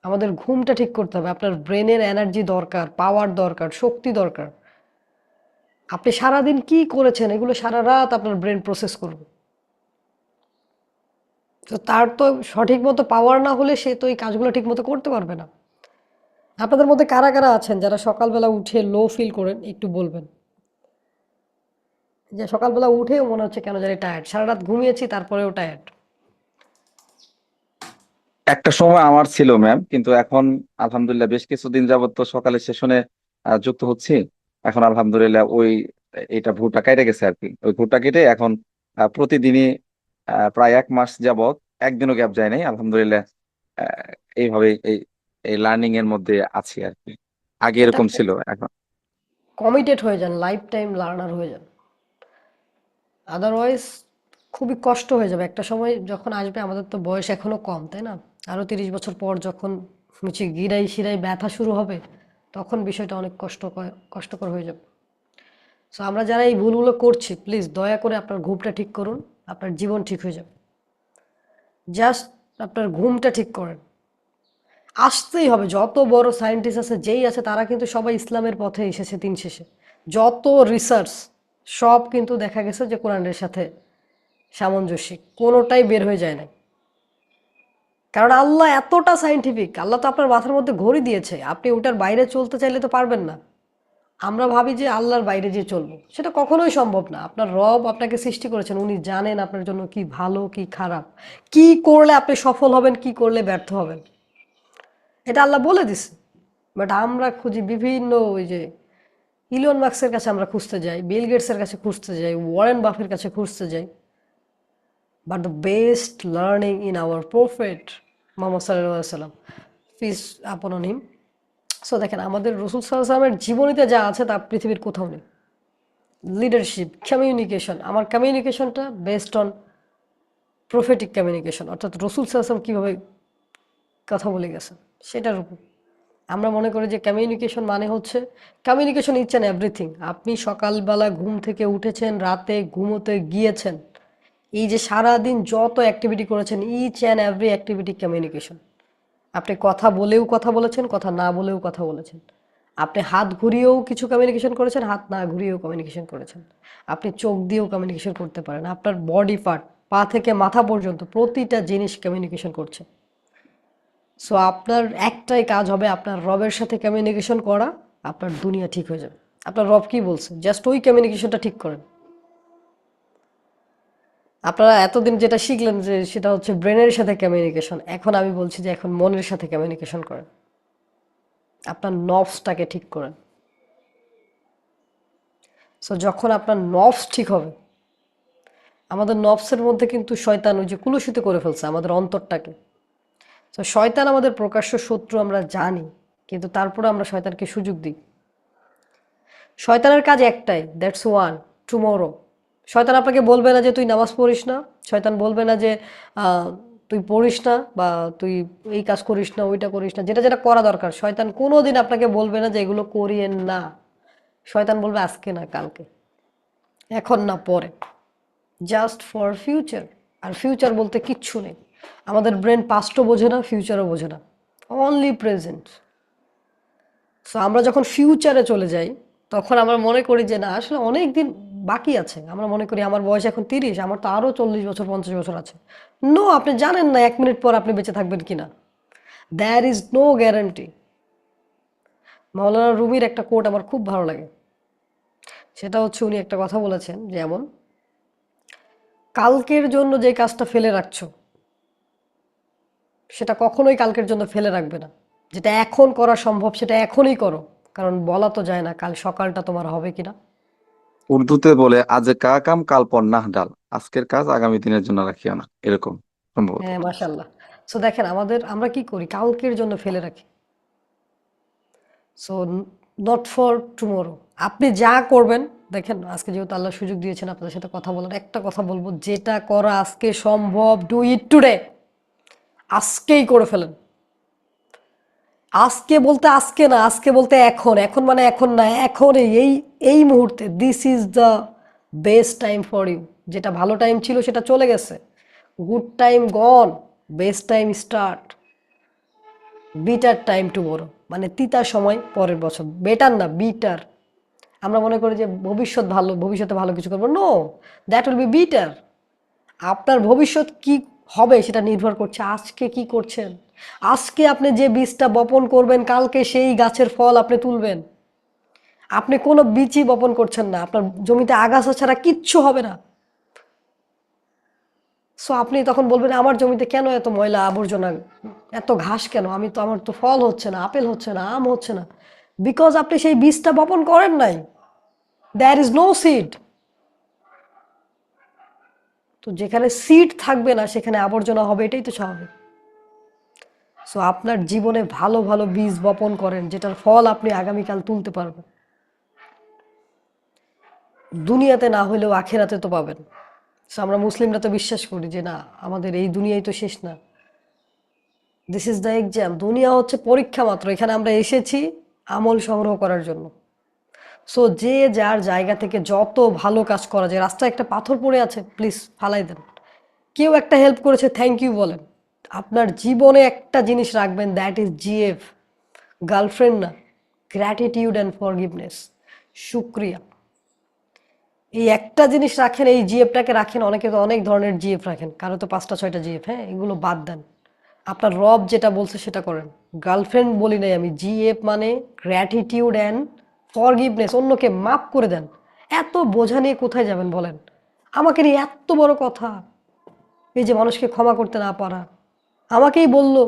আমাদের ঘুমটা ঠিক করতে হবে। আপনার ব্রেনের এনার্জি দরকার, পাওয়ার দরকার, শক্তি দরকার। আপনি সারাদিন কি করেছেন এগুলো সারা রাত আপনার ব্রেন প্রসেস করবে। তো তার তো সঠিক মতো পাওয়ার না হলে সে তো এই কাজগুলো ঠিক মতো করতে পারবে না। আপনাদের মধ্যে কারা কারা আছেন যারা সকালবেলা উঠে লো ফিল করেন, একটু বলবেন। যে সকালবেলা উঠেও মনে হচ্ছে কেন জানি টায়ার্ড, সারা রাত ঘুমিয়েছি তারপরেও টায়ার্ড। একটা সময় আমার ছিল ম্যাম, কিন্তু এখন আলহামদুলিল্লাহ বেশ কিছুদিন যাবত তো সকালের সেশনে যুক্ত হচ্ছি। এখন আলহামদুলিল্লাহ এটা ভুলটা কেটে গেছে আর কি। ওই ভুলটা কেটে এখন প্রতিদিনই প্রায় 1 মাস যাবত একদিনও গ্যাপ যায় নাই আলহামদুলিল্লাহ। আহ, এইভাবে এই এই লার্নিং এর মধ্যে আছি আর কি। আগে এটা এরকম ছিল, এখন কমিটেড হয়ে যান, লাইফ টাইম লার্নার হয়ে যান। আদারওয়াইজ খুবই কষ্ট হয়ে যাবে একটা সময় যখন আসবে। আমাদের তো বয়স এখনো কম, তাই না? আরো 30 বছর পর যখন হচ্ছে গিরাই শিরাই ব্যথা শুরু হবে, তখন বিষয়টা অনেক কষ্টকর হয়ে যাবে। সো আমরা যারা এই ভুলগুলো করছি, প্লিজ দয়া করে আপনার ঘুমটা ঠিক করুন, আপনার জীবন ঠিক হয়ে যাবে। জাস্ট আপনার ঘুমটা ঠিক করেন। আসতেই হবে। যত বড় সায়েন্টিস্ট আছে, যেই আছে, তারা কিন্তু সবাই ইসলামের পথে এসেছে দিন শেষে। যত রিসার্চ সব কিন্তু দেখা গেছে যে কোরআনের সাথে সামঞ্জস্যিক, কোনোটাই বের হয়ে যায় না। কারণ আল্লাহ এতটা সায়েন্টিফিক, আল্লাহ তো আপনার মাথার মধ্যে ঘড়ি দিয়েছে, আপনি ওটার বাইরে চলতে চাইলে তো পারবেন না। আমরা ভাবি যে আল্লাহর বাইরে যে চলবো, সেটা কখনোই সম্ভব না। আপনার রব আপনাকে সৃষ্টি করেছেন, উনি জানেন আপনার জন্য কি ভালো কি খারাপ, কি করলে আপনি সফল হবেন, কি করলে ব্যর্থ হবেন, এটা আল্লাহ বলে দিছে। বাট আমরা খুঁজি বিভিন্ন, ওই যে ইলন মাস্কের কাছে আমরা খুঁজতে যাই, বিল গেটসের কাছে খুঁজতে যাই, ওয়ারেন বাফের কাছে খুঁজতে যাই। But the best learning in our prophet Mohammad সাল্লাল্লাহু সাল্লাম, পিস আপন হিম। সো দেখেন, আমাদের রসুল সাল্লাল্লাহু আলাইহি ওয়াসাল্লামের জীবনীতে যা আছে তা পৃথিবীর কোথাও নেই। লিডারশিপ, কমিউনিকেশন, আমার কমিউনিকেশনটা বেসড অন প্রফেটিক কমিউনিকেশন, অর্থাৎ রসুল সাল্লাল্লাহু আলাইহি ওয়াসাল্লাম কীভাবে কথা বলে গেছেন সেটার উপর। আমরা মনে করি যে কমিউনিকেশন মানে হচ্ছে কমিউনিকেশন ইচ অ্যান্ড এভরিথিং। আপনি সকালবেলা ঘুম থেকে উঠেছেন, রাতে ঘুমোতে গিয়েছেন, এই যে সারাদিন যত অ্যাক্টিভিটি করেছেন, each and every activity communication. আপনি কথা বলেও কথা বলেছেন, কথা না বলেও কথা বলেছেন। আপনি হাত ঘুরিয়েও কিছু কমিউনিকেশন করেছেন, হাত না ঘুরিয়েও কমিউনিকেশন করেছেন। আপনি চোখ দিয়েও কমিউনিকেশন করতে পারেন। আপনার বডি পার্ট, পা থেকে মাথা পর্যন্ত প্রতিটা জিনিস কমিউনিকেশন করছে। সো আপনার একটাই কাজ হবে, আপনার রবের সাথে কমিউনিকেশন করা, আপনার দুনিয়া ঠিক হয়ে যাবে। আপনার রব কি বলছে, জাস্ট ওই কমিউনিকেশনটা ঠিক করেন। আপনারা এতদিন যেটা শিখলেন যে সেটা হচ্ছে ব্রেনের সাথে কমিউনিকেশন, এখন আমি বলছি যে এখন মনের সাথে কমিউনিকেশন করেন। আপনার নফসটাকে ঠিক করেন। সো যখন আপনার নফস ঠিক হবে, আমাদের নফসের মধ্যে কিন্তু শয়তান ওই যে কুলুষিত করে ফেলছে আমাদের অন্তরটাকে। তো শয়তান আমাদের প্রকাশ্য শত্রু, আমরা জানি, কিন্তু তারপরে আমরা শয়তানকে সুযোগ দিই। শয়তানের কাজ একটাই, দ্যাটস ওয়ান, টুমোরো। শয়তান আপনাকে বলবে না যে তুই নামাজ পড়িস না, শয়তান বলবে না যে তুই পড়িস না, বা তুই এই কাজ করিস না, ওইটা করিস না, যেটা যেটা করা দরকার। শয়তান কোনোদিন আপনাকে বলবে না যে এগুলো করিয়েন না। শয়তান বলবে আজকে না কালকে, এখন না পরে, জাস্ট ফর ফিউচার। আর ফিউচার বলতে কিচ্ছু নেই। আমাদের ব্রেন পাস্টও বোঝে না, ফিউচারও বোঝে না, অনলি প্রেজেন্ট। সো আমরা যখন ফিউচারে চলে যাই, তখন আমরা মনে করি যে না, আসলে অনেক দিন বাকি আছে। আমরা মনে করি আমার বয়স এখন 30, আমার তো আরও 40 বছর 50 বছর আছে। নো, আপনি জানেন না 1 মিনিট পর আপনি বেঁচে থাকবেন কিনা। There is no guarantee. মাওলানা রুমির একটা কোট আমার খুব ভালো লাগে। সেটা হচ্ছে, উনি একটা কথা বলেছেন, যেমন কালকের জন্য যে কাজটা ফেলে রাখছো, সেটা কখনোই কালকের জন্য ফেলে রাখবে না। যেটা এখন করা সম্ভব সেটা এখনই করো, কারণ বলা তো যায় না কাল সকালটা তোমার হবে কিনা। উর্দুতে বলে আজ কা কাম কাল পর নাহ ডাল, আজকের কাজ আগামী দিনের জন্য রাখিও না, এরকম সম্ভবত। হ্যাঁ, মাশাল্লাহ। সো দেখেন, আমরা কি করি, কালকের জন্য ফেলে রাখি। So not for tomorrow. আপনি যা করবেন, দেখেন আজকে যেহেতু আল্লাহ সুযোগ দিয়েছেন আপনাদের সাথে কথা বলার, একটা কথা বলবো, যেটা করা আজকে সম্ভব, ডু ইট টুডে। আজকেই করে ফেলেন। আজকে বলতে আজকে না, আজকে বলতে এখন। এখন মানে এখন না, এখন এই এই মুহূর্তে। This is the best time for you. যেটা ভালো টাইম ছিল সেটা চলে গেছে, good time gone, best time start, bitter time tomorrow, মানে তিতা সময় পরের বছর, বেটার না বিটার। আমরা মনে করি যে ভবিষ্যৎ ভালো, ভবিষ্যতে ভালো কিছু করবো, no, that will be better. আপনার ভবিষ্যৎ কি হবে সেটা নির্ভর করছে আজকে কি করছেন। আজকে আপনি যে বীজটা বপন করবেন, কালকে সেই গাছের ফল আপনি তুলবেন। আপনি কোনো বীজই বপন করছেন না, আপনার জমিতে আগাছা ছাড়া কিচ্ছু হবে না। সো আপনি তখন বলবেন আমার জমিতে কেন এত ময়লা আবর্জনা, এত ঘাস কেন, আমার তো ফল হচ্ছে না, আপেল হচ্ছে না, আম হচ্ছে না, বিকজ আপনি সেই বীজটা বপন করেন নাই। There is no seed. তো যেখানে সিড থাকবে না সেখানে আবর্জনা হবে, এটাই তো স্বাভাবিক। সো আপনার জীবনে ভালো ভালো বীজ বপন করেন, যেটার ফল আপনি আগামীকাল তুলতে পারবেন। দুনিয়াতে না হলেও আখেরাতে তো পাবেন। সো আমরা মুসলিমরা তো বিশ্বাস করি যে না, আমাদের এই দুনিয়াই তো শেষ না, দিস ইজ দ্য এক্সাম। দুনিয়া হচ্ছে পরীক্ষা মাত্র, এখানে আমরা এসেছি আমল সংগ্রহ করার জন্য। সো যে যার জায়গা থেকে যত ভালো কাজ করা যায়, রাস্তায় একটা পাথর পড়ে আছে প্লিজ ফালাই দেন, কেউ একটা হেল্প করেছে থ্যাংক ইউ বলেন। আপনার জীবনে একটা জিনিস রাখবেন, দ্যাট ইজ জিএফ, গার্লফ্রেন্ড না, গ্র্যাটিটিউড অ্যান্ড ফরগিভনেস, শুক্রিয়া। এই একটা জিনিস রাখেন, এই জিএফটাকে রাখেন। অনেকে তো অনেক ধরনের জিএফ রাখেন, কারো তো 5টা 6টা জিএফ, হ্যাঁ, এগুলো বাদ দেন। আপনার রব যেটা বলছে সেটা করেন। গার্লফ্রেন্ড বলি নাই আমি, জিএফ মানে গ্র্যাটিটিউড অ্যান্ড ফরগিভনেস, অন্যকে মাফ করে দেন। এত বোঝা নিয়ে কোথায় যাবেন বলেন? আমাকে নিয়ে এত বড় কথা, এই যে মানুষকে ক্ষমা করতে না পারা, আমাকেই বললো,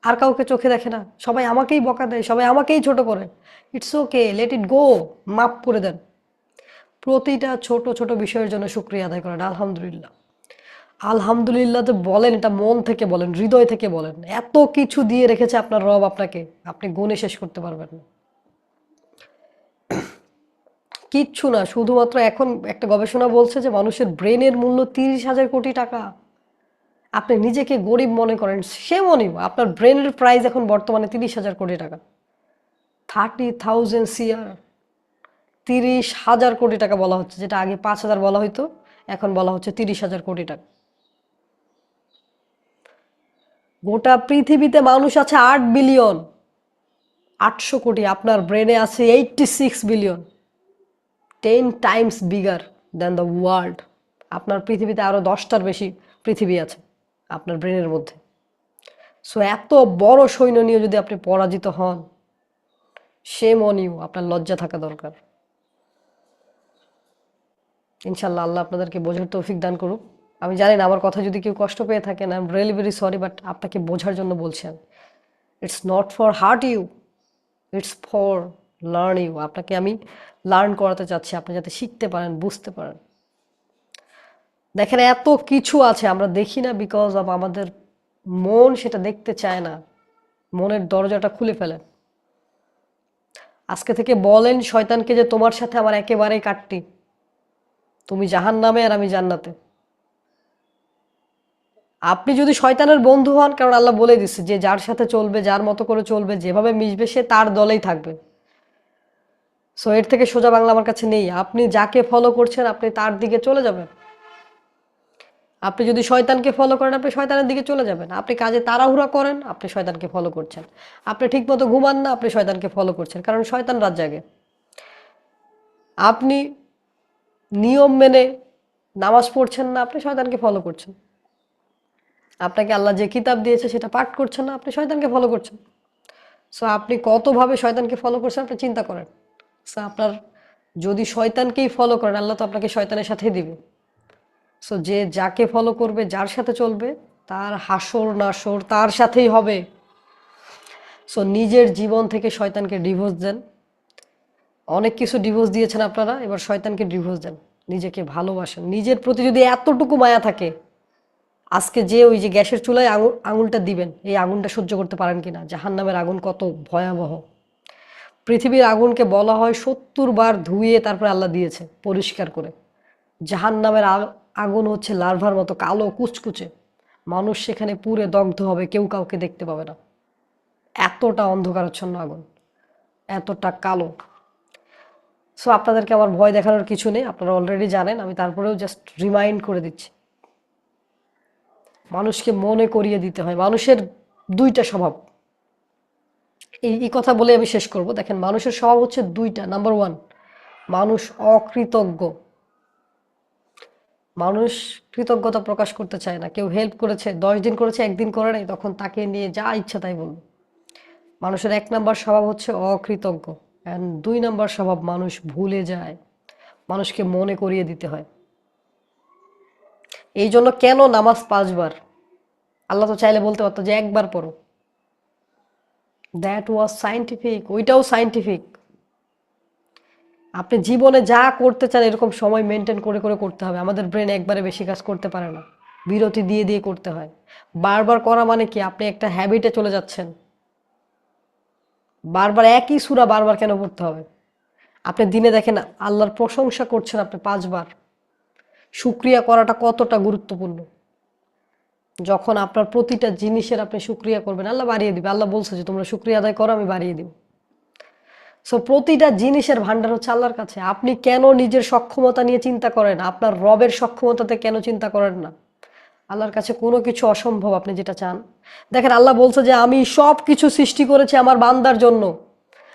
আর কাউকে চোখে দেখে না, সবাই আমাকেই বকা দেয়, সবাই আমাকেই ছোট করে। ইটস ওকে, লেট ইট গো, মাফ করে দেন। প্রতিটা ছোট ছোট বিষয়ের জন্য শুক্রিয়া আদায় করেন, আলহামদুলিল্লাহ। আলহামদুলিল্লাহ তো বলেন, এটা মন থেকে বলেন, হৃদয় থেকে বলেন। এত কিছু দিয়ে রেখেছে আপনার রব আপনাকে, আপনি গুণে শেষ করতে পারবেন না। কিচ্ছু না, শুধুমাত্র এখন একটা গবেষণা বলছে যে মানুষের ব্রেনের মূল্য 30,000 কোটি টাকা। আপনি নিজেকে গরিব মনে করেন, সে মনে আপনার ব্রেনের প্রাইস এখন বর্তমানে 30,000 কোটি টাকা। 30,000 CR, 30,000 কোটি টাকা বলা হচ্ছে, যেটা আগে 5,000 বলা হইতো, এখন বলা হচ্ছে 30,000 কোটি টাকা। গোটা পৃথিবীতে মানুষ আছে 8 বিলিয়ন, 800 কোটি। আপনার ব্রেনে আছে 86 billion, 10 Times bigger than the world. আপনার পৃথিবীতে আরও 10টার বেশি পৃথিবী আছে আপনার ব্রেনের মধ্যে। সো এত বড় সৈন্য নিয়ে যদি আপনি পরাজিত হন, সে মনিও, আপনার লজ্জা থাকা দরকার। ইনশাল্লাহ আল্লাহ আপনাদেরকে বোঝার তৌফিক দান করুক। আমি জানি না আমার কথা যদি কেউ কষ্ট পেয়ে থাকেন, I am really very sorry, বাট আপনাকে বোঝার জন্য বলছি আমি। It's not for hurt you, it's for learn you. আপনাকে আমি লার্ন করাতে চাচ্ছি, আপনি যাতে শিখতে পারেন, বুঝতে পারেন। দেখেন এত কিছু আছে আমরা দেখি না, বিকজ অফ আমাদের মন সেটা দেখতে চায় না। মনের দরজাটা খুলে ফেলেন। আজকে থেকে বলেন শয়তানকে যে তোমার সাথে আমার একেবারেই কাটতি, তুমি জাহান্নামে আর আমি জান্নাতে। আপনি যদি শয়তানের বন্ধু হন, কারণ আল্লাহ বলে দিচ্ছে যে যার সাথে চলবে, যার মতো করে চলবে, যেভাবে মিশবে, সে তার দলেই থাকবে। সো এর থেকে সোজা বাংলা আমার কাছে নেই। আপনি যাকে ফলো করছেন আপনি তার দিকে চলে যাবেন। আপনি যদি শয়তানকে ফলো করেন, আপনি শয়তানের দিকে চলে যাবেন। আপনি কাজে তাড়াহুড়া করেন, আপনি শয়তানকে ফলো করছেন। আপনি ঠিকমতো ঘুমান না, আপনি শয়তানকে ফলো করছেন, কারণ শয়তান রাত জাগে। আপনি নিয়ম মেনে নামাজ পড়ছেন না, আপনি শয়তানকে ফলো করছেন। আপনাকে আল্লাহ যে কিতাব দিয়েছে সেটা পাঠ করছেন না, আপনি শয়তানকে ফলো করছেন। সো আপনি কতভাবে শয়তানকে ফলো করছেন আপনি চিন্তা করেন। সো আপনার যদি শয়তানকেই ফলো করেন, আল্লাহ তো আপনাকে শয়তানের সাথেই দিবে। সো যে যাকে ফলো করবে, যার সাথে চলবে, তার হাসর নাসর তার সাথেই হবে। সো নিজের জীবন থেকে শয়তানকে ডিভোর্স দেন। অনেক কিছু ডিভোর্স দিয়েছেন আপনারা, এবার শয়তানকে ডিভোর্স দেন। নিজেকে ভালোবাসেন। নিজের প্রতি যদি এতটুকু মায়া থাকে, আজকে যে ওই যে গ্যাসের চুলায় আঙুলটা দিবেন, এই আগুনটা সহ্য করতে পারেন কিনা? জাহান্নামের আগুন কত ভয়াবহ। পৃথিবীর আগুনকে বলা হয় 70 বার ধুয়ে তারপরে আল্লাহ দিয়েছে পরিষ্কার করে। জাহান্নামের আগুন হচ্ছে লার্ভার মতো কালো কুচকুচে। মানুষ সেখানে পুড়ে দগ্ধ হবে, কেউ কাউকে দেখতে পাবে না। এতটা অন্ধকারাচ্ছন্ন আগুন, এতটা কালো। সো আপনাদেরকে আমার ভয় দেখানোর কিছু নেই, আপনারা অলরেডি জানেন, আমি তারপরেও জাস্ট রিমাইন্ড করে দিচ্ছি। মানুষকে মনে করিয়ে দিতে হয় মানুষের দুইটা স্বভাব। এই কথা বলে আমি শেষ করব। দেখেন, মানুষের স্বভাব হচ্ছে দুইটা। নাম্বার ওয়ান, মানুষ অকৃতজ্ঞ। মানুষ কৃতজ্ঞতা প্রকাশ করতে চায় না। কেউ হেল্প করেছে, 10 দিন করেছে, একদিন করে নাই, তখন তাকে নিয়ে যা ইচ্ছা তাই বলবে। মানুষের 1 নাম্বার স্বভাব হচ্ছে অকৃতজ্ঞ। অ্যান্ড 2 নাম্বার স্বভাব, মানুষ ভুলে যায়। মানুষকে মনে করিয়ে দিতে হয়। এই জন্য কেন নামাজ 5 বার? আল্লাহ তো চাইলে বলতে পারতো যে একবার পড়ো। দ্যাট ওয়াজ সায়েন্টিফিক, ওইটাও সায়েন্টিফিক। আপনি জীবনে যা করতে চান এরকম সময় মেনটেন করে করে করতে হবে। আমাদের ব্রেন একবারে বেশি কাজ করতে পারে না, বিরতি দিয়ে দিয়ে করতে হয়। বারবার করা মানে কি, আপনি একটা হ্যাবিটে চলে যাচ্ছেন। বারবার একই সূরা বারবার কেন পড়তে হবে? আপনি দিনে দেখেন আল্লাহর প্রশংসা করছেন আপনি 5 বার। শুকরিয়া করাটা কতটা গুরুত্বপূর্ণ। যখন আপনার প্রতিটা জিনিসের আপনি শুকরিয়া করবেন, আল্লাহ বাড়িয়ে দিবে। আল্লাহ বলছে যে তোমরা শুকরিয়া আদায় করো, আমি বাড়িয়ে দিব। সো প্রতিটা জিনিসের ভান্ডার হচ্ছে আল্লাহর কাছে। আপনি কেন নিজের সক্ষমতা নিয়ে চিন্তা করেন? আপনার রবের সক্ষমতাতে কেন চিন্তা করেন না? আল্লাহর কাছে কোনো কিছু অসম্ভব আপনি যেটা চান। দেখেন, আল্লাহ বলছে যে আমি সব কিছু সৃষ্টি করেছি আমার বান্দার জন্য,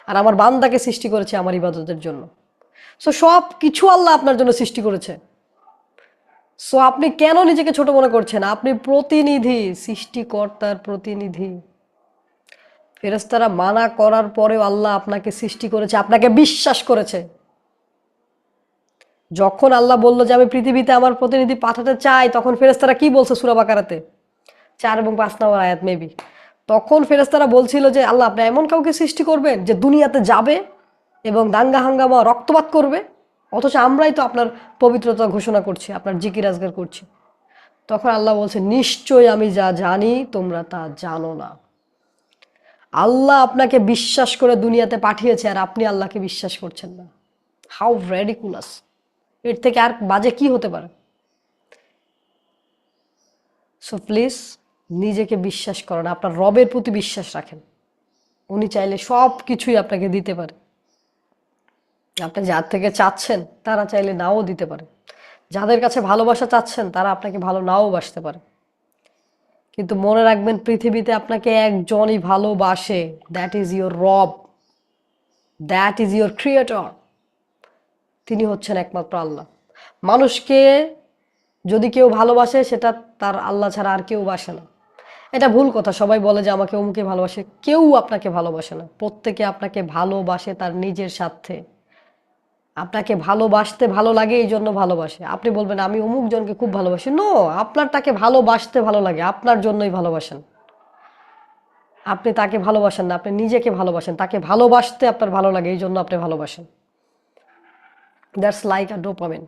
আর আমার বান্দাকে সৃষ্টি করেছে আমার ইবাদতের জন্য। সো সব কিছু আল্লাহ আপনার জন্য সৃষ্টি করেছে। সো আপনি কেন নিজেকে ছোট মনে করছেন? আপনি প্রতিনিধি, সৃষ্টিকর্তার প্রতিনিধি। ফেরেশতারা মানা করার পরেও আল্লাহ আপনাকে সৃষ্টি করেছে, আপনাকে বিশ্বাস করেছে। যখন আল্লাহ বলল যে আমি পৃথিবীতে আমার প্রতিনিধি পাঠাতে চাই, তখন ফেরেশতারা কি বলছে সূরা বাকারাতে? 4 এবং 5 নম্বর আয়াত মেবি। তখন ফেরেশতারা বলছিল যে আল্লাহ আপনি এমন কাউকে সৃষ্টি করবেন যে দুনিয়াতে যাবে এবং দাঙ্গা হাঙ্গামা রক্তপাত করবে, অথচ আমরাই তো আপনার পবিত্রতা ঘোষণা করছি, আপনার জিকির আজগার করছি। তখন আল্লাহ বলছে নিশ্চয়ই আমি যা জানি তোমরা তা জানো না। আল্লাহ আপনাকে বিশ্বাস করে দুনিয়াতে পাঠিয়েছে আর আপনি আল্লাহকে বিশ্বাস করছেন না। How ridiculous! এর থেকে আর বাজে কি হতে পারে? সো প্লিজ নিজেকে বিশ্বাস করেন, আপনার রবের প্রতি বিশ্বাস রাখেন। উনি চাইলে সব কিছুই আপনাকে দিতে পারে। আপনি যার থেকে চাচ্ছেন তারা চাইলে নাও দিতে পারে। যাদের কাছে ভালোবাসা চাচ্ছেন তারা আপনাকে ভালো নাও বাসতে পারে। কিন্তু মনে রাখবেন, পৃথিবীতে আপনাকে একজনই ভালোবাসে, দ্যাট ইজ ইয়োর রব, দ্যাট ইজ ইয়োর ক্রিয়েটর। তিনি হচ্ছেন একমাত্র আল্লাহ। মানুষকে যদি কেউ ভালোবাসে সেটা তার আল্লাহ ছাড়া আর কেউ বাসে না। এটা ভুল কথা, সবাই বলে যে আমাকে অমুকে ভালোবাসে। কেউ আপনাকে ভালোবাসে না। প্রত্যেকে আপনাকে ভালোবাসে তার নিজের স্বার্থে। আপনাকে ভালোবাসতে ভালো লাগে এই জন্য ভালোবাসে। আপনি বলবেন আমি অমুক জনকে খুব ভালোবাসি, নো, আপনার তাকে ভালোবাসতে ভালো লাগে, আপনার জন্যই ভালোবাসেন। আপনি তাকে ভালোবাসেন না, আপনি নিজেকে ভালোবাসেন। তাকে ভালোবাসতে আপনার ভালো লাগে, এই জন্য আপনি ভালোবাসেন। That's like a dopamine.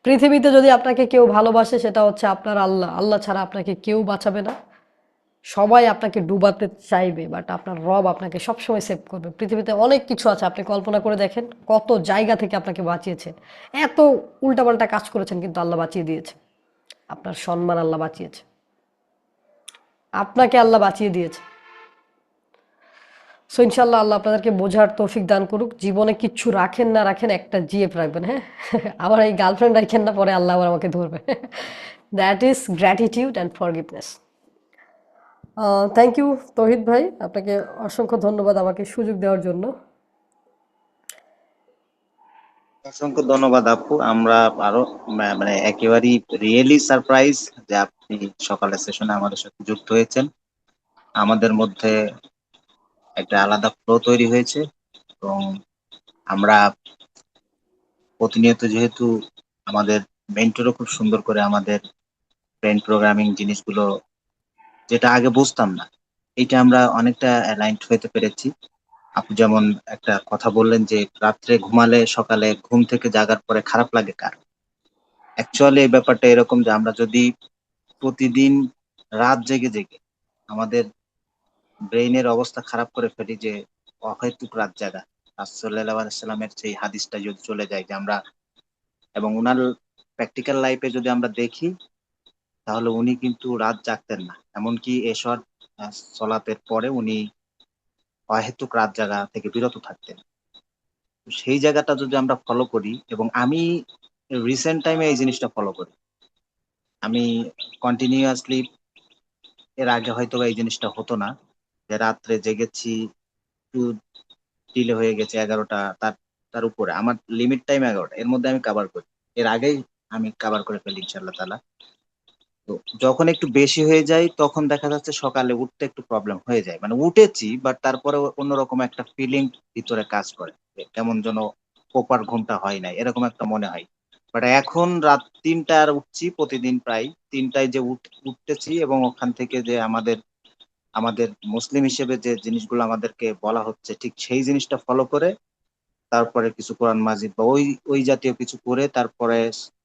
পৃথিবীতে যদি আপনাকে কেউ ভালোবাসে সেটা হচ্ছে আপনার আল্লাহ। আল্লাহ ছাড়া আপনাকে কেউ বাঁচাবে না। সবাই আপনাকে ডুবাতে চাইবে, বাট আপনার রব আপনাকে সবসময় সেভ করবে। পৃথিবীতে অনেক কিছু আছে, আপনি কল্পনা করে দেখেন কত জায়গা থেকে আপনাকে বাঁচিয়েছে। এত উল্টাপাল্টা কাজ করেছেন কিন্তু আল্লাহ বাঁচিয়ে দিয়েছে। আপনার সম্মান আল্লাহ বাঁচিয়েছে, আপনাকে আল্লাহ বাঁচিয়ে দিয়েছে। সো ইনশাল্লাহ আল্লাহ আপনাদেরকে বোঝার তৌফিক দান করুক। জীবনে কিচ্ছু রাখেন না রাখেন, একটা জিএফ রাখবেন, হ্যাঁ। আবার এই গার্লফ্রেন্ড রাখেন না, পরে আল্লাহ আবার আমাকে ধরবে। That is gratitude and forgiveness. Thank you Tauhid ভাই, আপনাকে অসংখ্য ধন্যবাদ আমাকে সুযোগ দেওয়ার জন্য। অসংখ্য ধন্যবাদ আপু। আমরা আরো মানে একেবারেই রিয়েলি সারপ্রাইজ যে আপনি সকালের সেশনে আমাদের সাথে যুক্ত হয়েছেন। আমাদের মধ্যে একটা আলাদা ফ্লো তৈরি হয়েছে এবং আমরা প্রতিনিয়ত যেহেতু আমাদের মেন্টরও খুব সুন্দর করে আমাদের ব্রেন প্রোগ্রামিং জিনিসগুলো, যেটা আগে বুঝতাম না, এটা আমরা অনেকটা অ্যালাইন্ড হতে পেরেছি। আপনি যেমন একটা কথা বললেন যে রাত্রে ঘুমালে সকালে ঘুম থেকে জাগার পরে খারাপ লাগে কার। অ্যাকচুয়ালি এই ব্যাপারটা এরকম যে আমরা যদি প্রতিদিন রাত জেগে জেগে আমাদের ব্রেইনের অবস্থা খারাপ করে ফেলি, যে অহেতুক রাত জাগা, রাসূলুল্লাহ সাল্লাল্লাহু আলাইহি ওয়াসাল্লামের সেই হাদিসটা যদি চলে যায় যে আমরা, এবং উনার প্র্যাকটিক্যাল লাইফে যদি আমরা দেখি, তাহলে উনি কিন্তু রাত জাগতেন না। এমনকি এশর সলাতের পরে উনি অহেতুক রাত জাগা থেকে বিরত থাকতেন। সেই জায়গাটা যদি আমরা ফলো করি, এবং আমি রিসেন্ট টাইমে এই জিনিসটা ফলো করি। আমি কন্টিনিউয়াসলি, এর আগে হয়তো বা এই জিনিসটা হতো না, যে রাত্রে জেগেছি, একটু ডিলে হয়ে গেছে 11টা, তার তার উপরে আমার লিমিট টাইম 11টা, এর মধ্যে আমি কাভার করি, এর আগেই আমি কাভার করে ফেলি ইনশাল্লাহ তাআলা। তো যখন একটু বেশি হয়ে যায় তখন দেখা যাচ্ছে সকালে উঠতে একটু প্রবলেম হয়ে যায়, মানে উঠেছি বাট তারপরে অন্যরকম একটা ফিলিং ভিতরে কাজ করে, যে কেমন যেন প্রপার ঘুমটা হয় নাই, এরকম একটা মনে হয়। বাট এখন রাত 3টার উঠছি প্রতিদিন, প্রায় 3টায় যে উঠতেছি, এবং ওখান থেকে যে আমাদের আমাদের মুসলিম হিসেবে যে জিনিসগুলো আমাদেরকে বলা হচ্ছে ঠিক সেই জিনিসটা ফলো করে, তারপরে কিছু কোরআন মাজিদ বা ওই ওই জাতীয় কিছু করে, তারপরে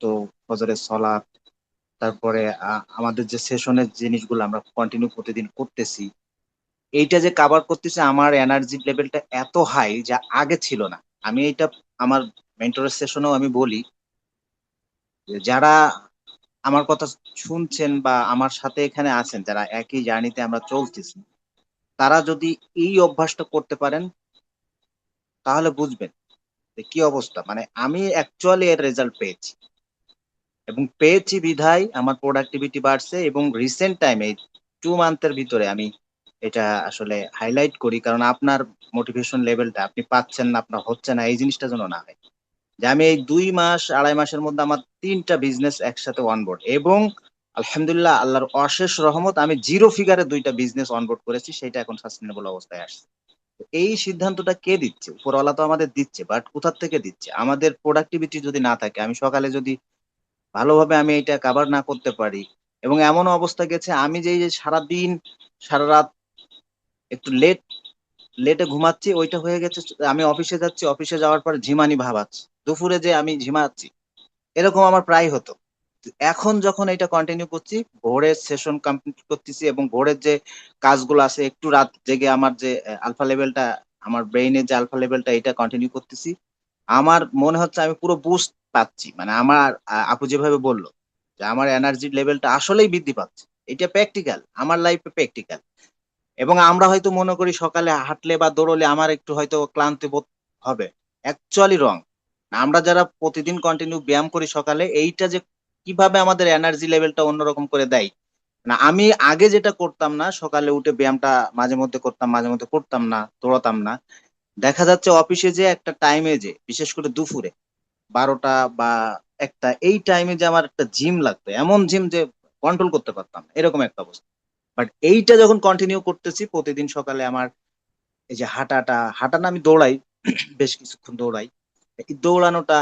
তো ফজরের সলাত, তারপরে আমাদের যে সেশনের জিনিসগুলো আমরা কন্টিনিউ প্রতিদিন করতেছি, এইটা যে কাভার করতেছে, আমার এনার্জি লেভেলটা এত হাই যা আগে ছিল না। আমি এইটা আমার মেন্টরের সেশনেও আমি বলি, যে যারা আমার কথা শুনছেন বা আমার সাথে এখানে আছেন, যারা একই জার্নিতে আমরা চলতেছি, তারা যদি এই অভ্যাসটা করতে পারেন তাহলে বুঝবেন যে কি অবস্থা। মানে আমি অ্যাকচুয়ালি এর রেজাল্ট পেয়েছি, এবং পেয়েছি বিধায় আমার প্রোডাক্টিভিটি বাড়ছে, এবং রিসেন্ট টাইমে 2 মান্থের ভিতরে আমি এটা আসলে হাইলাইট করি, কারণ আপনার মোটিভেশন লেভেলটা আপনি পাচ্ছেন না, আপনার হচ্ছে না, এই জিনিসটা যেন না হয়। যে আমি এই 2 মাস 2.5 মাসের মধ্যে আমার 3টা বিজনেস একসাথে অনবোর্ড, এবং আলহামদুলিল্লাহ আল্লাহর অশেষ রহমত, আমি জিরো ফিগারে 2টা বিজনেস অনবোর্ড করেছি, সেটা এখন সাস্টেনেবল অবস্থায় আসছে। তো এই সিদ্ধান্তটা কে দিচ্ছে? উপরওয়ালা তো আমাদের দিচ্ছে, বাট কোথার থেকে দিচ্ছে? আমাদের প্রোডাক্টিভিটি যদি না থাকে, আমি সকালে যদি ভালোভাবে আমি এটা কাভার না করতে পারি, এবং এমন অবস্থা গেছে আমি যে এই যে সারাদিন সারা রাত একটু লেটে ঘুমাচ্ছি, ওইটা হয়ে গেছে। আমি অফিসে যাচ্ছি, অফিসে যাওয়ার পর ঝিমানি ভাব আছে, দুপুরে যে আমি ঝিমাচ্ছি, এরকম আমার প্রায় হতো। এখন যখন এটা কন্টিনিউ করছি, ভোরের সেশন কমপ্লিট করতেছি, এবং ভোরের যে কাজগুলো আছে, একটু রাত জেগে আমার যে আলফা লেভেলটা, আমার ব্রেইনের যে আলফা লেভেলটা, এটা কন্টিনিউ করতেছি, আমার মনে হচ্ছে আমি পুরো বুস্ট পাচ্ছি। মানে আমার আপু যেভাবে বললো যে আমার এনার্জি লেভেলটা আসলেই বৃদ্ধি পাচ্ছে, এটা প্র্যাকটিক্যাল, আমার লাইফে প্র্যাকটিক্যাল। এবং আমরা হয়তো মনে করি সকালে হাঁটলে বা দৌড়লে আমার একটু হয়তো ক্লান্তি বোধ হবে, অ্যাকচুয়ালি রং। আমরা যারা প্রতিদিন কন্টিনিউ ব্যায়াম করি সকালে, এইটা যে কিভাবে আমাদের এনার্জি লেভেলটা অন্যরকম করে দেয়, না আমি আগে যেটা করতাম না, সকালে উঠে ব্যায়ামটা মাঝে মধ্যে করতাম, মাঝে মধ্যে করতাম না, দৌড়াতাম না, দেখা যাচ্ছে অফিসে যে একটা টাইমে, যে বিশেষ করে দুপুরে 12টা বা 1টা, এই টাইমে যে আমার একটা জিম লাগতো, এমন জিম যে কন্ট্রোল করতে পারতাম না, এরকম একটা অবস্থা। বাট এইটা যখন কন্টিনিউ করতেছি প্রতিদিন সকালে, আমার এই যে হাঁটা না, আমি দৌড়াই, বেশ কিছুক্ষণ দৌড়াই, এই দৌড়ানোটা,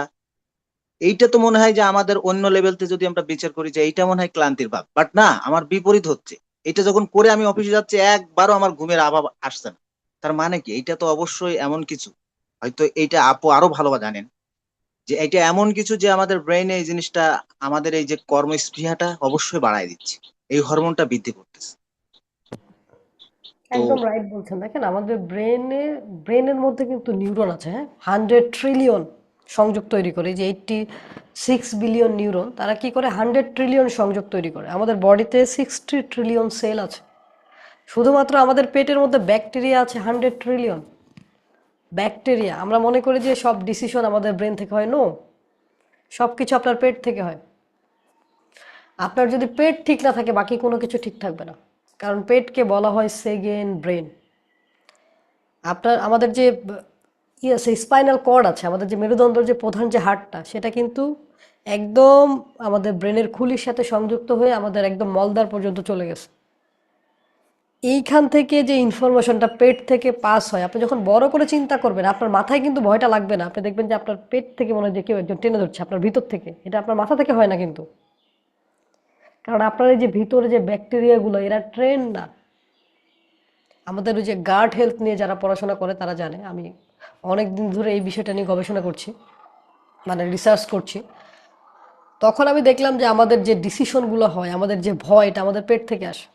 এইটা তো মনে হয় যে আমাদের অন্য লেভেলতে যদি আমরা বিচার করি যে এইটা মনে হয় ক্লান্তির ভাব, বাট না, আমার বিপরীত হচ্ছে। এটা যখন করে আমি অফিসে যাচ্ছি, একবারও আমার ঘুমের অভাব আসছে না। তার মানে কি? এইটা তো অবশ্যই এমন কিছু, হয়তো এইটা আপু আরো ভালো জানেন, যে এটা এমন কিছু যে আমাদের ব্রেইনে এই জিনিসটা, আমাদের এই যে কর্মস্পৃহাটা অবশ্যই বাড়ায় দিচ্ছে, এই হরমোনটা বৃদ্ধি করতেছে। তো একদম রাইট বলছেন। দেখেন আমাদের ব্রেনের মধ্যে কিন্তু নিউরন আছে, হ্যাঁ, 100 ট্রিলিয়ন সংযোগ তৈরি করে। এই যে 86 বিলিয়ন নিউরন, তারা কি করে 100 ট্রিলিয়ন সংযোগ তৈরি করে। আমাদের বডিতে 60 ট্রিলিয়ন সেল আছে। শুধুমাত্র আমাদের পেটের মধ্যে ব্যাকটেরিয়া আছে 100 ট্রিলিয়ন ব্যাকটেরিয়া। আমরা মনে করি যে সব ডিসিশন আমাদের ব্রেন থেকে হয়। নো, সব কিছু আপনার পেট থেকে হয়। আপনার যদি পেট ঠিক না থাকে, বাকি কোনো কিছু ঠিক থাকবে না। কারণ পেটকে বলা হয় সেকেন্ড ব্রেন। আমাদের যে আছে, স্পাইনাল কর্ড আছে, আমাদের যে মেরুদণ্ডের যে প্রধান যে হাড়টা, সেটা কিন্তু একদম আমাদের ব্রেনের খুলির সাথে সংযুক্ত হয়ে আমাদের একদম মলদ্বার পর্যন্ত চলে গেছে। এইখান থেকে যে ইনফরমেশনটা পেট থেকে পাস হয়, আপনি যখন বড় করে চিন্তা করবেন, আপনার মাথায় কিন্তু ভয়টা লাগবে না। আপনি দেখবেন যে আপনার পেট থেকে মনে হয় যে কেউ একজন টেনে ধরছে আপনার ভিতর থেকে। এটা আপনার মাথা থেকে হয় না কিন্তু, কারণ আপনার এই যে ভিতরে যে ব্যাকটেরিয়াগুলো, এরা ট্রেন না। আমাদের ওই যে গার্ড হেলথ নিয়ে যারা পড়াশোনা করে তারা জানে, আমি অনেক দিন ধরে এই বিষয়টা নিয়ে গবেষণা করছি, মানে রিসার্চ করছি। তখন আমি দেখলাম যে আমাদের যে ডিসিশনগুলো হয়, আমাদের যে ভয়, এটা আমাদের পেট থেকে আসে।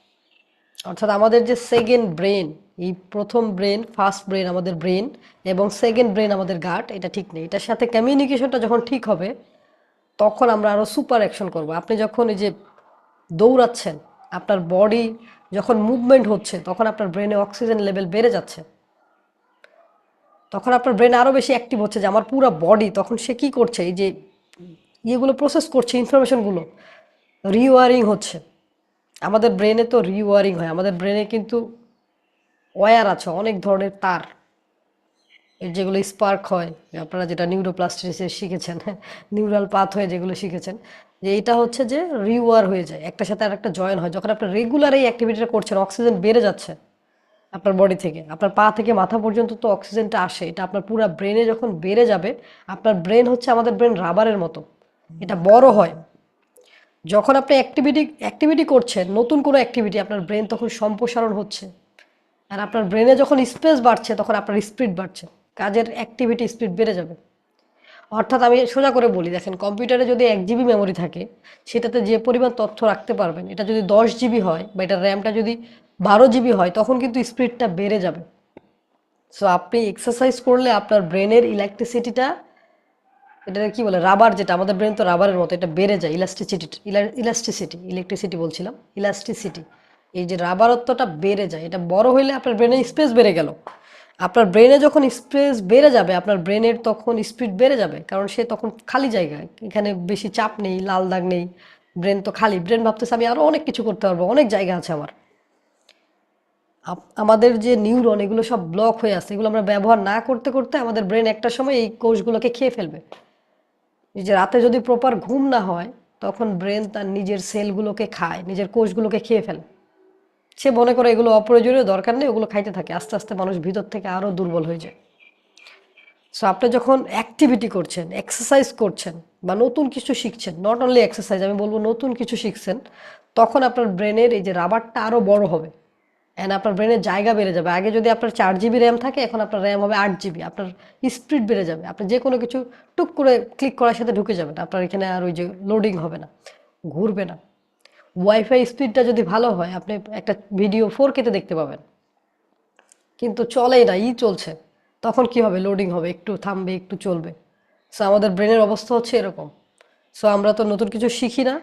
অর্থাৎ আমাদের যে সেকেন্ড ব্রেন, এই প্রথম ব্রেন, ফার্স্ট ব্রেন আমাদের ব্রেন, এবং সেকেন্ড ব্রেন আমাদের গাট, এটা ঠিক নেই। এটার সাথে কমিউনিকেশনটা যখন ঠিক হবে, তখন আমরা আরও সুপার অ্যাকশন করব। আপনি যখন এই যে দৌড়াচ্ছেন, আপনার বডি যখন মুভমেন্ট হচ্ছে, তখন আপনার ব্রেনে অক্সিজেন লেভেল বেড়ে যাচ্ছে। তখন আপনার ব্রেন আরো বেশি অ্যাক্টিভ হচ্ছে, যে আমার পুরো বডি তখন সে কি করছে, এই যে ইয়েগুলো প্রসেস করছে, ইনফরমেশনগুলো রিওয়ারিং হচ্ছে। আমাদের ব্রেনে তো রিওয়ারিং হয়, আমাদের ব্রেনে কিন্তু ওয়্যার আছে অনেক ধরনের তার, এর যেগুলো স্পার্ক হয়, আপনারা যেটা নিউরোপ্লাস্টিসিটি শিখেছেন, নিউরাল পাথ হয়ে যেগুলো শিখেছেন, যে এটা হচ্ছে যে রিওয়ার হয়ে যায়, একটার সাথে আর একটা জয়েন হয়। যখন আপনি রেগুলার এই অ্যাক্টিভিটিটা করছেন, অক্সিজেন বেড়ে যাচ্ছে আপনার বডি থেকে, আপনার পা থেকে মাথা পর্যন্ত তো অক্সিজেনটা আসে, এটা আপনার পুরো ব্রেনে যখন বেড়ে যাবে, আপনার ব্রেন হচ্ছে আমাদের ব্রেন রাবারের মতো, এটা বড় হয়। যখন আপনি অ্যাক্টিভিটি করছেন, নতুন কোনো অ্যাক্টিভিটি, আপনার ব্রেন তখন সম্প্রসারণ হচ্ছে। আর আপনার ব্রেনে যখন স্পেস বাড়ছে, তখন আপনার স্পিড বাড়ছে, কাজের অ্যাক্টিভিটি স্পিড বেড়ে যাবে। অর্থাৎ আমি সোজা করে বলি, দেখেন কম্পিউটারে যদি 1 GB মেমোরি থাকে, সেটাতে যে পরিমাণ তথ্য রাখতে পারবেন, এটা যদি 10 GB হয় বা এটা র্যামটা যদি 12 GB হয়, তখন কিন্তু স্পিডটা বেড়ে যাবে। সো আপনি এক্সারসাইজ করলে আপনার ব্রেনের ইলেকট্রিসিটিটা, এটা কি বলে, রাবার, যেটা আমাদের ব্রেন তো রাবারের মতো, এটা বেড়ে যায়। ইলাস্টিসিটি বলছিলাম, ইলাস্টিসিটি, এই যে রাবারত্বটা বেড়ে যায়, এটা বড় হইলে আপনার ব্রেনে স্পেস বেড়ে গেল। আপনার ব্রেনে যখন স্পেস বেড়ে যাবে, আপনার ব্রেনের তখন স্পিড বেড়ে যাবে, কারণ সে তখন খালি জায়গায়, এখানে বেশি চাপ নেই, লাল দাগ নেই, ব্রেন তো খালি। ব্রেন ভাবতেছে আমি আরো অনেক কিছু করতে পারবো, অনেক জায়গা আছে আমার। আমাদের যে নিউরন, এগুলো সব ব্লক হয়ে আছে, এগুলো আমরা ব্যবহার না করতে করতে আমাদের ব্রেন একটা সময় এই কোষগুলোকে খেয়ে ফেলবে। এই যে রাতে যদি প্রপার ঘুম না হয়, তখন ব্রেন তার নিজের সেলগুলোকে খায়, নিজের কোষগুলোকে খেয়ে ফেলে। সে মনে করে এগুলো অপ্রয়োজনীয়, দরকার নেই, ওগুলো খাইতে থাকে, আস্তে আস্তে মানুষ ভিতর থেকে আরো দুর্বল হয়ে যায়। সো আপনি যখন অ্যাক্টিভিটি করছেন, এক্সারসাইজ করছেন, বা নতুন কিছু শিখছেন, নট অনলি এক্সারসাইজ, আমি বলবো নতুন কিছু শিখছেন, তখন আপনার ব্রেনের এই যে রাবারটা আরো বড় হবে, অ্যান্ড আপনার ব্রেনের জায়গা বেড়ে যাবে। আগে যদি আপনার 4 GB র্যাম থাকে, এখন আপনার র্যাম হবে 8 GB। আপনার স্পিড বেড়ে যাবে, আপনি যে কোনো কিছু টুক করে ক্লিক করার সাথে ঢুকে যাবেন, আপনার এখানে আর ওই যে লোডিং হবে না, ঘুরবে না। ওয়াইফাই স্পিডটা যদি ভালো হয়, আপনি একটা ভিডিও 4K-তে দেখতে পাবেন, কিন্তু চলেই না, চলছে, তখন কি হবে, লোডিং হবে, একটু থামবে, একটু চলবে। সো আমাদের ব্রেনের অবস্থা হচ্ছে এরকম। সো আমরা তো নতুন কিছু শিখি না,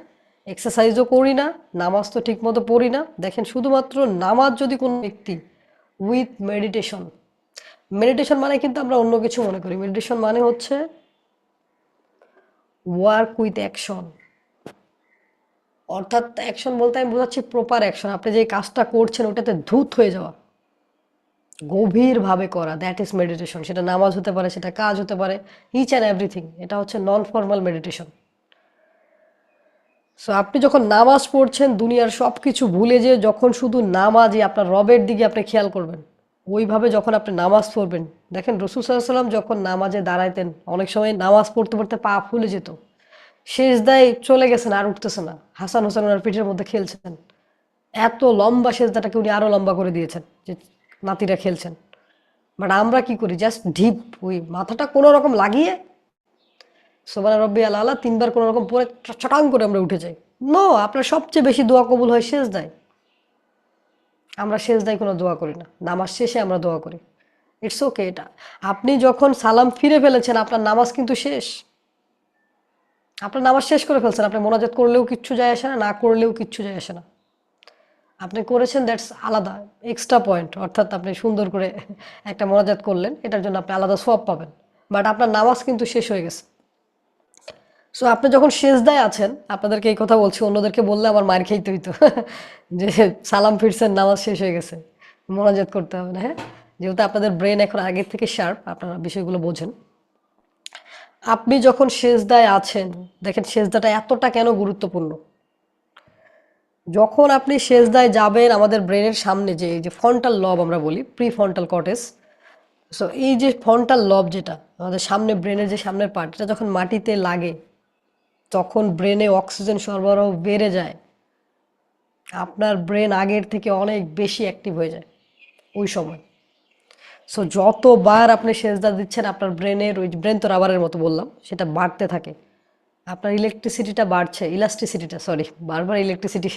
এক্সারসাইজও করি না, নামাজ তো ঠিক মতো পড়ি না। দেখেন, শুধুমাত্র নামাজ যদি কোনো ব্যক্তি উইথ মেডিটেশন, মেডিটেশন মানে কিন্তু আমরা অন্য কিছু মনে করি, মেডিটেশন মানে হচ্ছে ওয়ার্ক উইথ অ্যাকশন। অর্থাৎ অ্যাকশন বলতে আমি বোঝাচ্ছি প্রপার অ্যাকশন, আপনি যে কাজটা করছেন ওটাতে ধূত হয়ে যাওয়া, গভীরভাবে করা, দ্যাট ইজ মেডিটেশন। সেটা নামাজ হতে পারে, সেটা কাজ হতে পারে, ইচ অ্যান্ড এভরিথিং, এটা হচ্ছে নন ফর্মাল মেডিটেশন। সো আপনি যখন নামাজ পড়ছেন, দুনিয়ার সব কিছু ভুলে যেয়ে যখন শুধু নামাজই, আপনার রবের দিকে আপনি খেয়াল করবেন, ওইভাবে যখন আপনি নামাজ পড়বেন, দেখেন রসুল সাল্লাল্লাহু আলাইহি ওয়াসাল্লাম যখন নামাজে দাঁড়াইতেন, অনেক সময় নামাজ পড়তে পড়তে পা ফুলে যেত, সেজদায় চলে গেছেন, আর উঠতেছে না, হাসান হোসেন ওনার পিঠের মধ্যে খেলছেন, এত লম্বা সেজদাটাকে উনি আরো লম্বা করে দিয়েছেন, যে নাতিরা খেলছেন। বাট আমরা কি করি, জাস্ট ঢিপ, ওই মাথাটা কোনো রকম লাগিয়ে সুবহান রব্বিয়াল আলা 3 বার কোনো রকম পরে চটাং করে আমরা উঠে যাই। নো, আপনার সবচেয়ে বেশি দোয়া কবুল হয় সেজদায়। আমরা সেজদায় কোনো দোয়া করি না, নামাজ শেষে আমরা দোয়া করি। ইটস ওকে, এটা আপনি যখন সালাম ফিরে ফেলেছেন, আপনার নামাজ কিন্তু শেষ, আপনার নামাজ শেষ করে ফেলছেন। আপনি মোনাজাত করলেও কিচ্ছু যায় আসে না, না করলেও কিচ্ছু যায় আসে না, আপনি করেছেন, দ্যাটস আলাদা এক্সট্রা পয়েন্ট। অর্থাৎ আপনি সুন্দর করে একটা মোনাজাত করলেন, এটার জন্য আপনি আলাদা সওয়াব পাবেন, বাট আপনার নামাজ কিন্তু শেষ হয়ে গেছে। সো আপনি যখন সেজদায় আছেন, আপনাদেরকে এই কথা বলছি, অন্যদেরকে বললে আমার মার খাইতে হইতো যে সালাম ফিরছেন, নামাজ শেষ হয়ে গেছে, মোনাজাত করতে হবে না। হ্যাঁ, যেহেতু আপনাদের ব্রেন এখন আগের থেকে শার্প, আপনারা বিষয়গুলো বোঝেন। আপনি যখন সেজদায় আছেন, দেখেন সেজদাটা এতটা কেন গুরুত্বপূর্ণ। যখন আপনি সেজদায় যাবেন, আমাদের ব্রেনের সামনে যে এই যে ফ্রন্টাল লব আমরা বলি, প্রি ফ্রন্টাল কর্টেক্স, সো এই যে ফ্রন্টাল লব, যেটা আমাদের সামনে ব্রেনের যে সামনের পার্ট, এটা যখন মাটিতে লাগে, তখন ব্রেনে অক্সিজেন সরবরাহ বেড়ে যায়, আপনার ব্রেন আগের থেকে অনেক বেশি অ্যাক্টিভ হয়ে যায় ওই সময়। সো যতবার আপনি সেজদা দিচ্ছেন, আপনার ব্রেনের, ওই ব্রেন তো রাবারের মতো বললাম, সেটা বাড়তে থাকে, আপনার ইলেকট্রিসিটিটা বাড়ছে, ইলাস্টিসিটিটা, সরি বারবার ইলেকট্রিসিটি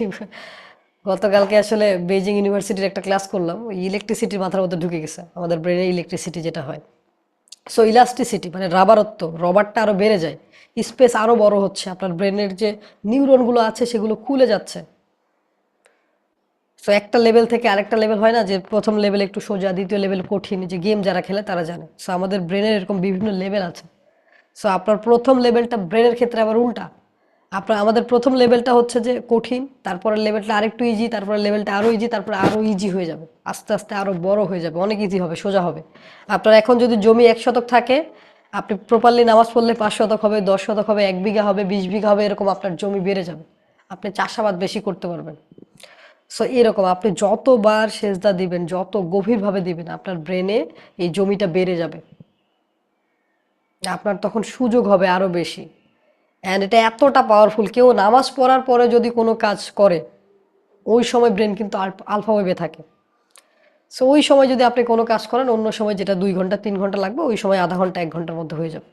গতকালকে আসলে বেজিং ইউনিভার্সিটির একটা ক্লাস করলাম, ওই ইলেকট্রিসিটির মাথার মধ্যে ঢুকে গেছে, আমাদের ব্রেনে ইলেকট্রিসিটি যেটা হয়। সো ইলাস্টিসিটি মানে রাবারত্ব, রবারটা আরও বেড়ে যায়, স্পেস আরও বড় হচ্ছে, আপনার ব্রেনের যে নিউরনগুলো আছে সেগুলো খুলে যাচ্ছে। সো একটা লেভেল থেকে আরেকটা লেভেল হয় না যে প্রথম লেভেল একটু সোজা, দ্বিতীয় লেভেল কঠিন, যে গেম যারা খেলে তারা জানে। সো আমাদের ব্রেনের এরকম বিভিন্ন লেভেল আছে। সো আপনার প্রথম লেভেলটা ব্রেনের ক্ষেত্রে আবার উল্টা। আমাদের প্রথম লেভেলটা হচ্ছে যে কঠিন, তারপরের লেভেলটা আরেকটু ইজি, তারপরে লেভেলটা আরো ইজি, তারপরে আরো ইজি হয়ে যাবে, আস্তে আস্তে আরো বড় হয়ে যাবে, অনেক ইজি হবে, সোজা হবে। আপনার এখন যদি জমি 1 শতক থাকে, আপনি প্রপারলি নামাজ পড়লে 5 শতক হবে, 10 শতক হবে, 1 বিঘা হবে, 20 বিঘা হবে, এরকম আপনার জমি বেড়ে যাবে। আপনি চাষাবাদ বেশি করতে পারবেন। সো এরকম আপনি যতবার সেজদা দিবেন, যত গভীরভাবে দিবেন, আপনার ব্রেনে এই জমিটা বেড়ে যাবে, আপনার তখন সুযোগ হবে আরো বেশি। অ্যান্ড এটা এতটা পাওয়ারফুল, কেউ নামাজ পড়ার পরে যদি কোনো কাজ করে, ওই সময় ব্রেন কিন্তু আলফা ওয়েভে থাকে। সো ওই সময় যদি আপনি কোনো কাজ করেন, অন্য সময় যেটা 2 ঘন্টা 3 ঘন্টা লাগবে, ওই সময় আধা ঘন্টা 1 ঘন্টার মধ্যে হয়ে যাবে।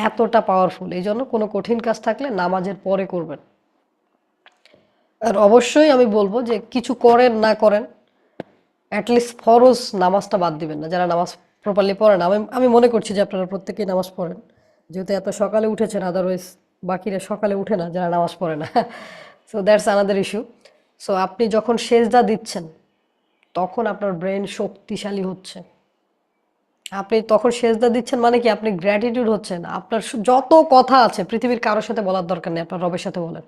এতটা পাওয়ারফুল। এই জন্য কোনো কঠিন কাজ থাকলে নামাজের পরে করবেন। আর অবশ্যই আমি বলবো যে কিছু করেন না করেন, অ্যাটলিস্ট ফরজ নামাজটা বাদ দিবেন না। যারা নামাজ প্রপারলি পড়েন, আমি আমি মনে করছি যে আপনারা প্রত্যেকেই নামাজ পড়েন, যেহেতু এত সকালে উঠেছেন। আদারওয়াইজ বাকিরা সকালে উঠে না, যারা নামাজ পড়ে না। So that's another issue. So আপনি যখন সেজদা দিচ্ছেন, তখন আপনার ব্রেন শক্তিশালী হচ্ছে। আপনি তখন সেজদা দিচ্ছেন মানে কি, আপনি গ্র্যাটিটিউড হচ্ছেন। আপনার যত কথা আছে পৃথিবীর কারোর সাথে বলার দরকার নেই, আপনার রবের সাথে বলেন।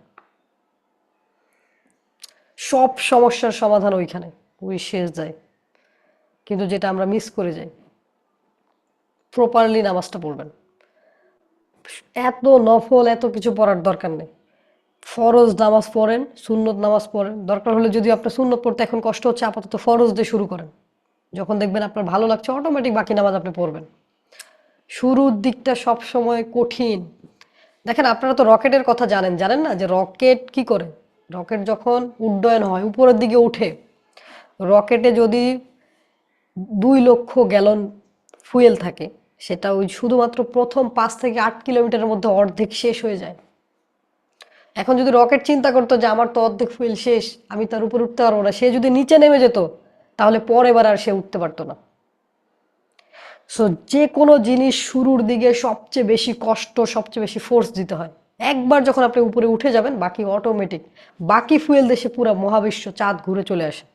সব সমস্যার সমাধান ওইখানে, ওই সেজদায়। কিন্তু যেটা আমরা মিস করে যাই, প্রপারলি নামাজটা পড়বেন। এত নফল এত কিছু পড়ার দরকার নেই। ফরজ নামাজ পড়েন, সুন্নত নামাজ পড়েন। দরকার হলে যদি আপনার সুন্নত পড়তে এখন কষ্ট হচ্ছে, আপাতত ফরজ দিয়ে শুরু করেন। যখন দেখবেন আপনার ভালো লাগছে, অটোমেটিক বাকি নামাজ আপনি পড়বেন। শুরুর দিকটা সব সময় কঠিন। দেখেন, আপনারা তো রকেটের কথা জানেন, জানেন না যে রকেট কি করে? রকেট যখন উড্ডয়ন হয়, উপরের দিকে উঠে, রকেটে যদি 2 লক্ষ গ্যালন ফুয়েল থাকে, সেটা ওই শুধুমাত্র প্রথম 5 থেকে 8 কিলোমিটারের মধ্যে অর্ধেক শেষ হয়ে যায়। এখন যদি রকেট চিন্তা করতো যে আমার তো অর্ধেক ফুয়েল শেষ, আমি তার উপর উঠতে পারবো না, সে যদি নিচে নেমে যেত, তাহলে পরের আর সে উঠতে পারতো না। সো যে কোনো জিনিস শুরুর দিকে সবচেয়ে বেশি কষ্ট, সবচেয়ে বেশি ফোর্স দিতে হয়। একবার যখন আপনি উপরে উঠে যাবেন, বাকি অটোমেটিক। বাকি ফুয়েল দেশে পুরো মহাবিশ্ব, চাঁদ ঘুরে চলে আসে।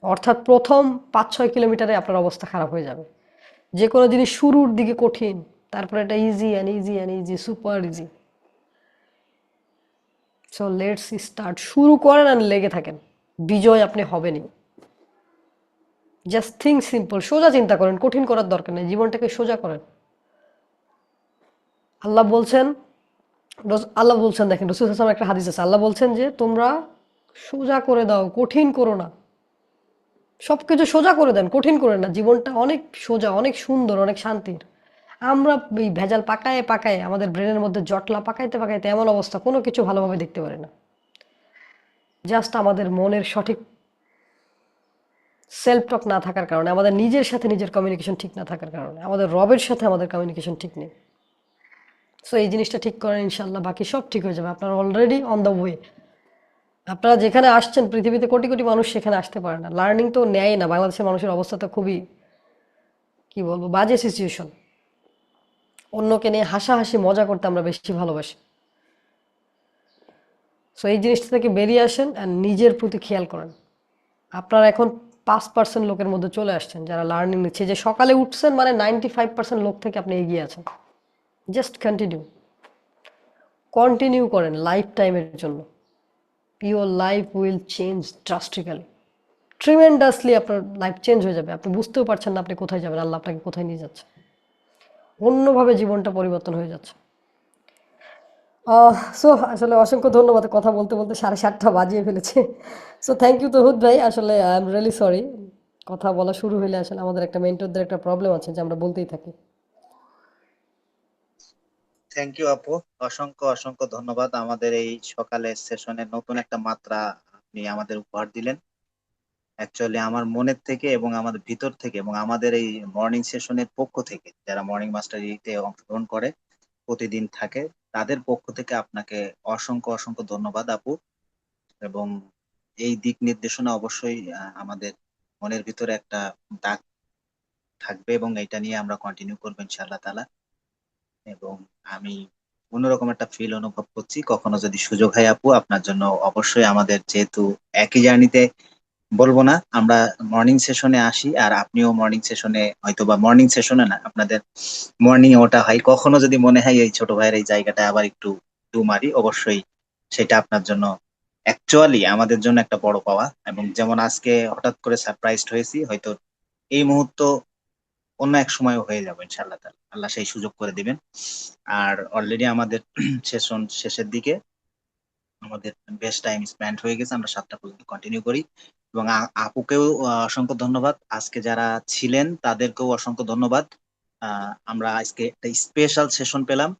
অর্থাৎ প্রথম 5-6 কিলোমিটারে আপনার অবস্থা খারাপ হয়ে যাবে। যে কোনো জিনিস শুরুর দিকে কঠিন, তারপরে এটা easy and easy and easy, super easy. So let's start. শুরু করেন আর লেগে থাকেন, বিজয় আপনি হবেনই। জাস্ট থিঙ্ক সিম্পল, সোজা চিন্তা করেন, কঠিন করার দরকার নেই, জীবনটাকে সোজা করেন। আল্লাহ বলছেন, আল্লাহ বলছেন, দেখেন রাসূল সাল্লাল্লাহু আলাইহি ওয়াসাল্লাম একটা হাদিস আছে, আল্লাহ বলছেন যে তোমরা সোজা করে দাও, কঠিন করো না। সবকিছু সোজা করে দেন, কঠিন করে না। জীবনটা অনেক সোজা, অনেক সুন্দর, অনেক শান্তির। আমরা এই ভেজাল পাকায়ে পাকায়ে, আমাদের ব্রেনের মধ্যে জটলা পাকাইতে পাকাইতে এমন অবস্থা, কোনো কিছু ভালোভাবে দেখতে পারি না। জাস্ট আমাদের মনের সঠিক সেলফ টক না থাকার কারণে, আমাদের নিজের সাথে নিজের কমিউনিকেশন ঠিক না থাকার কারণে, আমাদের রবের সাথে আমাদের কমিউনিকেশন ঠিক নেই। সো এই জিনিসটা ঠিক করেন, ইনশাল্লাহ বাকি সব ঠিক হয়ে যাবে। আপনারা অলরেডি অন দ্য ওয়ে। আপনারা যেখানে আসছেন, পৃথিবীতে কোটি কোটি মানুষ সেখানে আসতে পারে না, লার্নিং তো নেয় না। বাংলাদেশের মানুষের অবস্থা তো খুবই, কি বলবো, বাজে সিচুয়েশন। অন্যকে নিয়ে হাসাহাসি মজা করতে আমরা বেশি ভালোবাসি। সো এই জিনিসটা থেকে বেরিয়ে আসেন আর নিজের প্রতি খেয়াল করেন। আপনারা এখন 5% লোকের মধ্যে চলে আসছেন যারা লার্নিং নিচ্ছে। যে সকালে উঠছেন মানে 95% লোক থেকে আপনি এগিয়ে আছেন। জাস্ট কন্টিনিউ, কন্টিনিউ করেন লাইফ টাইমের জন্য। Your life will change drastically, tremendously. আপনার লাইফ চেঞ্জ হয়ে যাবে, আপনি বুঝতেও পারছেন না আপনি কোথায় যাবেন, আল্লাহ আপনাকে কোথায় নিয়ে যাচ্ছে। অন্যভাবে জীবনটা পরিবর্তন হয়ে যাচ্ছে। সো আসলে অসংখ্য ধন্যবাদ। কথা বলতে বলতে 7:30 বাজিয়ে ফেলেছে। সো থ্যাংক ইউ তৌহিদ ভাই। আসলে আই এম রিয়েলি সরি, কথা বলা শুরু হইলে আসলে আমাদের একটা মেন্টরদের একটা প্রবলেম আছে যে আমরা বলতেই থাকি। থ্যাংক ইউ আপু, অসংখ্য অসংখ্য ধন্যবাদ। আমাদের এই সকালের সেশনের নতুন একটা মাত্রা আপনি আমাদের উপহার দিলেন। অ্যাকচুয়ালি আমার মনের থেকে এবং আমাদের ভিতর থেকে এবং আমাদের এই মর্নিং সেশনের পক্ষ থেকে, যারা মর্নিং মাস্টারিতে অংশগ্রহণ করে প্রতিদিন থাকে, তাদের পক্ষ থেকে আপনাকে অসংখ্য অসংখ্য ধন্যবাদ আপু। এবং এই দিক নির্দেশনা অবশ্যই আমাদের মনের ভিতরে একটা দাগ থাকবে এবং এটা নিয়ে আমরা কন্টিনিউ করবো ইনশাআল্লাহ তাআলা। এবং আমি অন্যরকম একটা ফিল অনুভব করছি। কখনো যদি সুযোগ হয় আপু, আপনার জন্য অবশ্যই, আমাদের যেহেতু একই জার্নিতে, বলবো না, আমরা মর্নিং সেশনে আসি আর আপনিও মর্নিং সেশনে, হয়তো বা মর্নিং সেশনে না, আপনাদের মর্নিং ওটা হয়, কখনো যদি মনে হয় এই ছোট ভাইয়ের এই জায়গাটা আবার একটু ডু মারি, অবশ্যই সেটা আপনার জন্য অ্যাকচুয়ালি আমাদের জন্য একটা বড় পাওয়া। এবং যেমন আজকে হঠাৎ করে সারপ্রাইজড হয়েছি, হয়তো এই মুহূর্ত অন্য এক সময় হয়ে যাবে ইনশাআল্লাহ তাআলা, আল্লাহ সেই সুযোগ করে দিবেন। আর অলরেডি আমাদের সেশন শেষের দিকে, আমাদের বেশ টাইম স্পেন্ড হয়ে গেছে, আমরা 7টা পর্যন্ত কন্টিনিউ করি। এবং আপুকেও অসংখ্য ধন্যবাদ, আজকে যারা ছিলেন তাদেরকেও অসংখ্য ধন্যবাদ। আমরা আজকে একটা স্পেশাল সেশন পেলাম,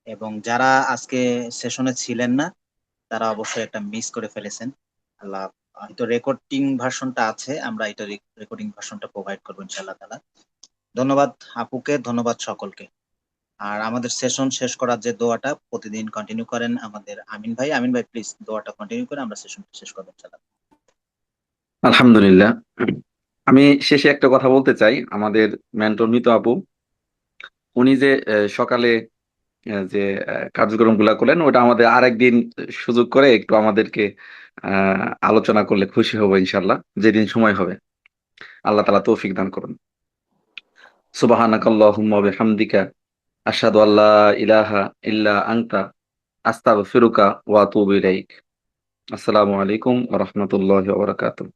এবং যারা আজকে সেশনে ছিলেন না তারা অবশ্যই একটা মিস করে ফেলেছেন। আল্লাহ, হয়তো রেকর্ডিং ভার্সনটা আছে, আমরা এটা রেকর্ডিং ভার্সনটা প্রোভাইড করবো ইনশাআল্লাহ তাআলা। ধন্যবাদ আপুকে, ধন্যবাদ সকলকে। আর আমাদের সেশন শেষ করার যে দোয়াটা প্রতিদিন কন্টিনিউ করেন আমাদের আমিন ভাই, আমিন ভাই প্লিজ দোয়াটা কন্টিনিউ করে আমরা সেশনটা শেষ করবো ইনশাআল্লাহ। আলহামদুলিল্লাহ। আমি শেষে একটা কথা বলতে চাই। আমাদের মেন্টর মিতু আপু, উনি যে সকালে যে কার্যক্রম গুলা করলেন, ওটা আমাদের আরেকদিন সুযোগ করে একটু আমাদেরকে আলোচনা করলে খুশি হব ইনশাল্লাহ, যেদিন সময় হবে। আল্লাহ তাআলা তৌফিক দান করুন। সুবহানাকাল্লাহুম্মা ওয়া বিহামদিকা আশহাদু আল্লা ইলাহা ইল্লা আনতা আস্তাগফিরুকা ওয়া আতুবু ইলাইক। আসসালামু আলাইকুম ওয়া রাহমাতুল্লাহি ওয়া বারাকাতুহু।